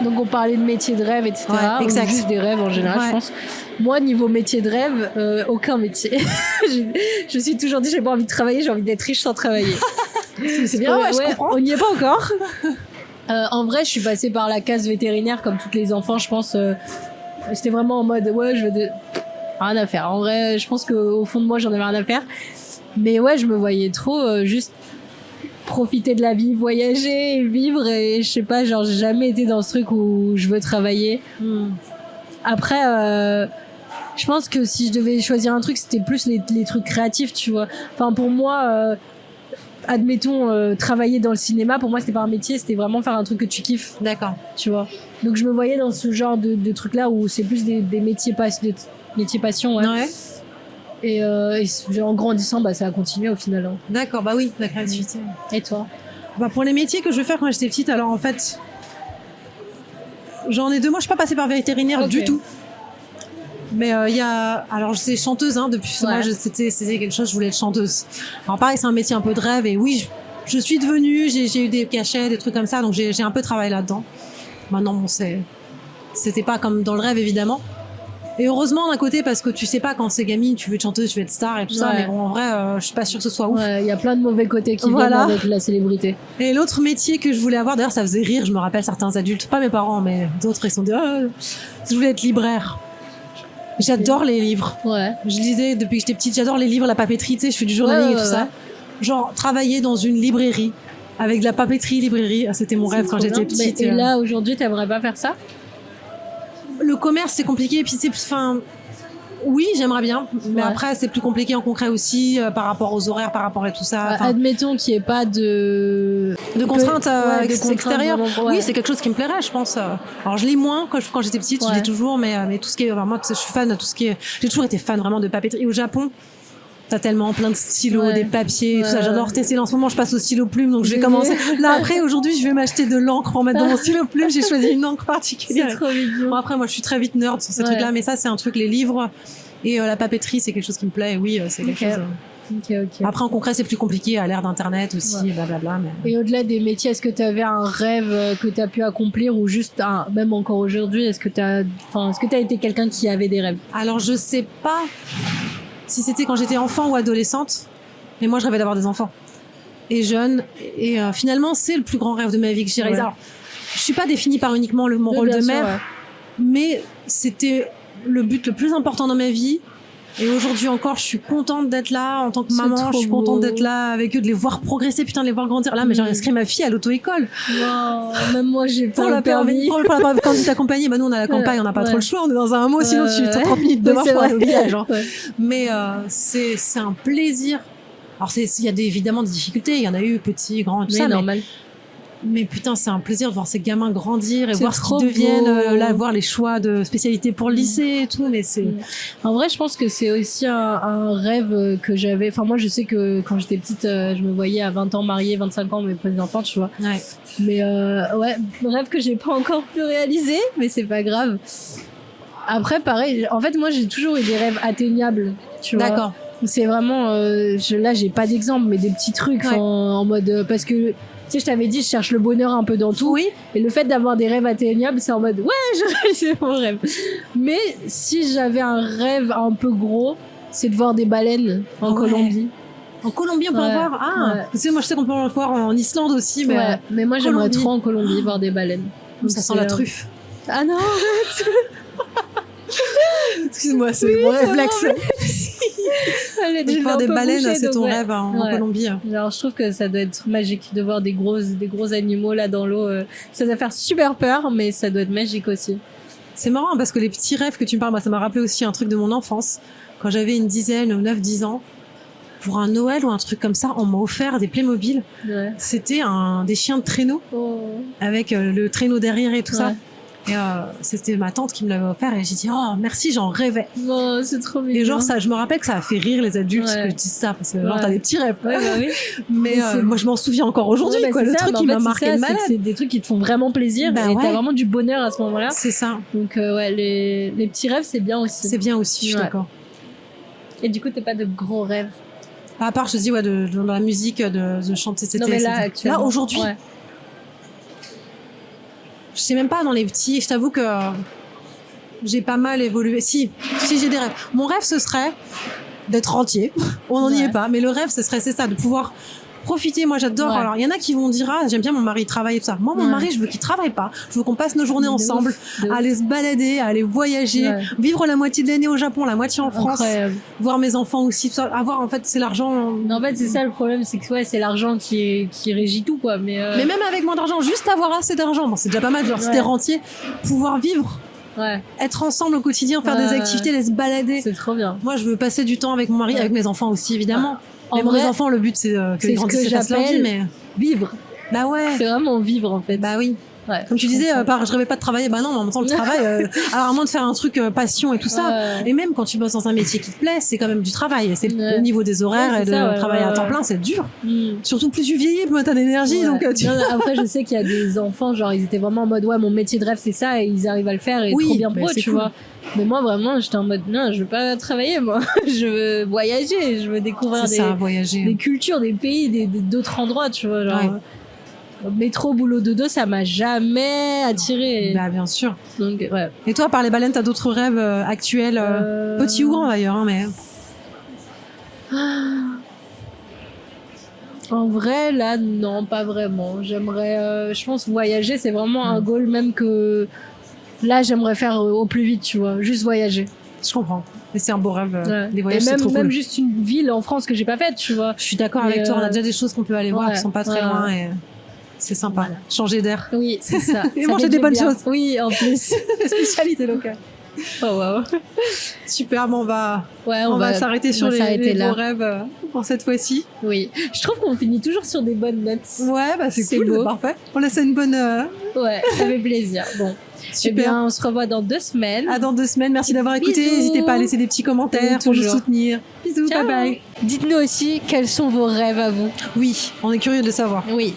Donc on parlait de métier de rêve, etc.
Ouais, exact.
Ou juste des rêves en général, je pense. Moi, niveau métier de rêve, aucun métier. je me suis toujours dit, j'ai pas envie de travailler, j'ai envie d'être riche sans travailler.
C'est bien, je comprends.
On n'y est pas encore. En vrai, je suis passée par la case vétérinaire comme tous les enfants, je pense. C'était vraiment en mode, je veux rien à faire. En vrai, je pense qu'au fond de moi, j'en avais rien à faire. Mais ouais, je me voyais trop juste profiter de la vie, voyager, vivre et je sais pas, genre j'ai jamais été dans ce truc où je veux travailler. Après, je pense que si je devais choisir un truc, c'était plus les trucs créatifs, tu vois. Enfin, pour moi, admettons, travailler dans le cinéma, pour moi, c'était pas un métier, c'était vraiment faire un truc que tu kiffes.
D'accord.
Tu vois. Donc je me voyais dans ce genre de trucs-là où c'est plus des métiers passion, ouais. Et en grandissant, ça a continué au final. Hein.
D'accord, bah oui, la créativité.
Et toi?
Pour les métiers que je veux faire quand j'étais petite, alors en fait, j'en ai deux. Moi, je suis pas passée par vétérinaire du tout. Mais alors je sais chanteuse, hein, depuis moi, c'était quelque chose, je voulais être chanteuse. Alors pareil, c'est un métier un peu de rêve et oui, je suis devenue, j'ai eu des cachets, des trucs comme ça, donc j'ai un peu travaillé là-dedans. Maintenant, bon, c'était pas comme dans le rêve, évidemment. Et heureusement d'un côté parce que tu sais pas quand c'est gamine, tu veux être chanteuse, tu veux être star et tout ça, mais bon, en vrai, je suis pas sûre que ce soit ouf.
Ouais, il y a plein de mauvais côtés qui viennent avec la célébrité.
Et l'autre métier que je voulais avoir, d'ailleurs, ça faisait rire, je me rappelle certains adultes, pas mes parents, mais d'autres, ils sont dit, je voulais être libraire. J'adore les livres. Ouais. Je lisais depuis que j'étais petite, j'adore les livres, la papeterie, tu sais, je fais du journaling et tout ça. Genre, travailler dans une librairie, avec de la papeterie, librairie, c'était mon rêve quand j'étais petite.
Et là, aujourd'hui, t'aimerais pas faire ça?
Le commerce, c'est compliqué, et puis oui, j'aimerais bien, mais après, c'est plus compliqué en concret aussi, par rapport aux horaires, par rapport à tout ça.
Admettons qu'il n'y ait pas de
contraintes extérieures. Oui, c'est quelque chose qui me plairait, je pense. Alors, je lis moins quand j'étais petite, je lis toujours, mais tout ce qui est, moi, je suis fan de tout ce qui est, j'ai toujours été fan vraiment de papeterie. Au Japon, t'as tellement plein de stylos, des papiers, tout ça. J'adore tester. En ce moment, je passe au stylo plume, donc je vais commencer. Là, après, aujourd'hui, je vais m'acheter de l'encre pour mettre dans mon stylo plume. J'ai choisi une encre particulière.
C'est trop mignon.
Bon, après, moi, je suis très vite nerd sur ces trucs-là, mais ça, c'est un truc, les livres et la papeterie, c'est quelque chose qui me plaît. Et oui, c'est quelque chose. Après, en concret, c'est plus compliqué à l'ère d'Internet aussi, blablabla. Mais...
Et au-delà des métiers, est-ce que tu avais un rêve que tu as pu accomplir ou juste, même encore aujourd'hui, est-ce que tu as été quelqu'un qui avait des rêves? Alors,
je sais pas si c'était quand j'étais enfant ou adolescente, mais moi, je rêvais d'avoir des enfants. Et jeune. Et finalement, c'est le plus grand rêve de ma vie que j'ai réalisé. Alors, je suis pas définie par uniquement mon rôle de mère, mais c'était le but le plus important dans ma vie. Et aujourd'hui encore, je suis contente d'être là en tant que maman. Je suis contente d'être là avec eux, de les voir progresser, putain, de les voir grandir. Là, mais j'ai inscrit ma fille à l'auto-école.
Wow. Même moi, j'ai pas le permis.
Pour la quand tu t'accompagnes, nous, on a la campagne, on n'a pas trop le choix. On est dans un hameau, sinon tu as 30 minutes de marche pour aller au village. Mais c'est un plaisir. Alors, il y a évidemment des difficultés. Il y en a eu, petits, grands, tout ça.
Normal.
Mais putain, c'est un plaisir de voir ces gamins grandir et
C'est
voir ce
trop
qu'ils deviennent,
beau.
là, voir les choix de spécialité pour le lycée et tout, mais c'est...
En vrai, je pense que c'est aussi un rêve que j'avais. Enfin, moi, je sais que quand j'étais petite, je me voyais à 20 ans mariée, 25 ans, mes premiers enfants, tu vois.
Ouais.
Mais ouais, rêve que j'ai pas encore pu réaliser, mais c'est pas grave. Après, pareil, en fait, moi, j'ai toujours eu des rêves atteignables, tu vois.
D'accord.
C'est vraiment, là, j'ai pas d'exemple, mais des petits trucs
Ouais.
en mode, parce que, tu sais, je t'avais dit, je cherche le bonheur un peu dans tout.
Oui.
Et le fait d'avoir des rêves atteignables, c'est en mode, ouais, c'est mon rêve. Mais si j'avais un rêve un peu gros, c'est de voir des baleines en
Ouais.
Colombie.
En Colombie, on peut en
Ouais.
voir. Ah,
Ouais.
tu sais, moi, je sais qu'on peut en voir en Islande aussi, mais
Ouais, mais moi, j'aimerais
Colombie.
trop en Colombie voir des baleines. Donc,
ça sent
c'est,
la truffe.
Ah non,
Excuse-moi, c'est
Oui,
mon
c'est
réflexe.
allez,
De voir des baleines, c'est ton rêve en
Ouais.
Colombie.
Alors, je trouve que ça doit être magique de voir des gros animaux là dans l'eau. Ça doit faire super peur, mais ça doit être magique aussi.
C'est marrant parce que les petits rêves que tu me parles, moi, ça m'a rappelé aussi un truc de mon enfance. Quand j'avais une dizaine ou 9-10 ans, pour un Noël ou un truc comme ça, on m'a offert des Playmobil.
Ouais.
C'était des chiens de traîneau
Oh.
avec le traîneau derrière et tout ça.
Ouais.
Et c'était ma tante qui me l'avait offert et j'ai dit oh merci, j'en rêvais.
Oh, c'est trop mignon.
Et genre ça, je me rappelle que ça a fait rire les adultes
Ouais.
que je dis ça parce que genre
Ouais.
t'as des petits rêves.
Ouais, bah oui.
Mais
c'est-
moi je m'en souviens encore aujourd'hui
Ouais, bah,
quoi.
c'est
Le
ça,
truc
mais
qui
en
m'a
fait, c'est
marqué
ça,
de
c'est que
malade.
c'est des trucs qui te font vraiment plaisir
Bah
et
ouais.
t'as vraiment du bonheur à ce moment-là.
C'est ça.
Donc ouais, les petits rêves, c'est bien aussi.
C'est bien aussi, je suis
Ouais.
d'accord.
Et du coup, t'as pas de gros rêves?
À part, je te dis, ouais, dans la musique, de chanter,
Non mais là, actuellement.
Là, aujourd'hui,
Ouais.
je sais même pas dans les petits, je t'avoue que j'ai pas mal évolué. Si j'ai des rêves. Mon rêve, ce serait d'être rentier. On n'en y
Ouais.
est pas, mais le rêve, c'est ça, de pouvoir profiter. Moi, j'adore.
Ouais.
Alors, il y en a qui vont dire, ah, j'aime bien mon mari travailler tout ça. Moi, mon
Ouais.
mari, je veux qu'il travaille pas. Je veux qu'on passe nos journées
De
ensemble,
ouf, de
à
ouf.
aller se balader, à aller voyager,
Ouais.
vivre la moitié de l'année au Japon, la moitié en France,
Incroyable.
voir mes enfants aussi, tout ça. Avoir, en fait, c'est l'argent.
Mais en fait, c'est ça le problème, c'est que ouais, c'est l'argent qui régit tout, quoi. Mais
Mais même avec moins d'argent, juste avoir assez d'argent, bon, c'est déjà pas mal. Genre, si
Ouais.
t'es rentier, pouvoir vivre,
ouais,
être ensemble au quotidien, faire
Ouais.
des activités, aller se balader.
c'est trop bien.
Moi, je veux passer du temps avec mon mari,
Ouais.
avec mes enfants aussi, évidemment.
En
Mais bon,
vrai,
les enfants, le but, c'est
c'est
qu'ils
ce que
grandissent et fassent leur vie,
j'appelle-
mais...
Vivre.
Bah ouais.
C'est vraiment vivre, en fait.
Bah oui.
Ouais,
Comme tu
je
disais,
comprends.
je rêvais pas de travailler. Bah non, mais en même temps, le travail, alors à moins de faire un truc passion et tout ça.
Ouais.
Et même quand tu bosses dans un métier qui te plaît, c'est quand même du travail. C'est
Ouais.
au niveau des horaires
Ouais,
et
c'est
de
ça, ouais,
travailler à
ouais,
temps
ouais.
plein, c'est dur.
Mm.
Surtout plus tu vieillis, plus t'as d'énergie.
Ouais.
Donc, tu...
Non, après, je sais qu'il y a des enfants, genre, ils étaient vraiment en mode, ouais, mon métier de rêve, c'est ça, et ils arrivent à le faire, et
Oui,
trop bien
mais
pour eux,
c'est
tu
cool.
vois. Mais moi, vraiment, j'étais en mode, non, je veux pas travailler, moi. Je veux voyager, je veux découvrir
c'est ça, voyager.
des cultures, des pays, d'autres endroits, tu vois. Genre,
Ouais.
métro, boulot, dodo, ça m'a jamais attiré.
Bah bien sûr.
Donc, ouais.
Et toi, par les baleines, t'as d'autres rêves actuels, petits ou grands d'ailleurs, hein, mais
En vrai, là, non, pas vraiment. J'aimerais, je pense, voyager, c'est vraiment un goal, même que là, j'aimerais faire au plus vite, tu vois. Juste voyager.
je comprends. Mais c'est un beau rêve.
Ouais.
Les voyages,
Et
c'est
même,
trop
même
cool.
juste une ville en France que j'ai pas faite, tu vois.
Je suis d'accord
Mais,
avec toi. On a déjà des choses qu'on peut aller voir
ouais,
qui sont pas très
ouais.
loin et c'est sympa.
Voilà.
Changer d'air.
Oui, c'est ça.
Et
Ça
manger
fait
des
du
bonnes
bien.
choses.
Oui, en plus.
Spécialité locale.
Oh, wow.
Super, bon,
Ouais,
on va s'arrêter sur les
là.
beaux rêves pour cette fois-ci.
Oui. Je trouve qu'on finit toujours sur des bonnes notes.
Ouais, bah c'est
C'est
cool,
beau.
c'est parfait. On laisse une bonne.
Ouais, ça fait plaisir. Bon. Eh
Super.
bien, on se revoit dans 2 semaines.
À dans 2 semaines. Merci d'avoir écouté.
Bisous.
N'hésitez pas à laisser des petits commentaires pour nous
Toujours.
soutenir. Bisous,
Ciao.
bye bye.
Dites-nous aussi quels sont vos rêves à vous.
Oui, on est curieux de le savoir.
Oui.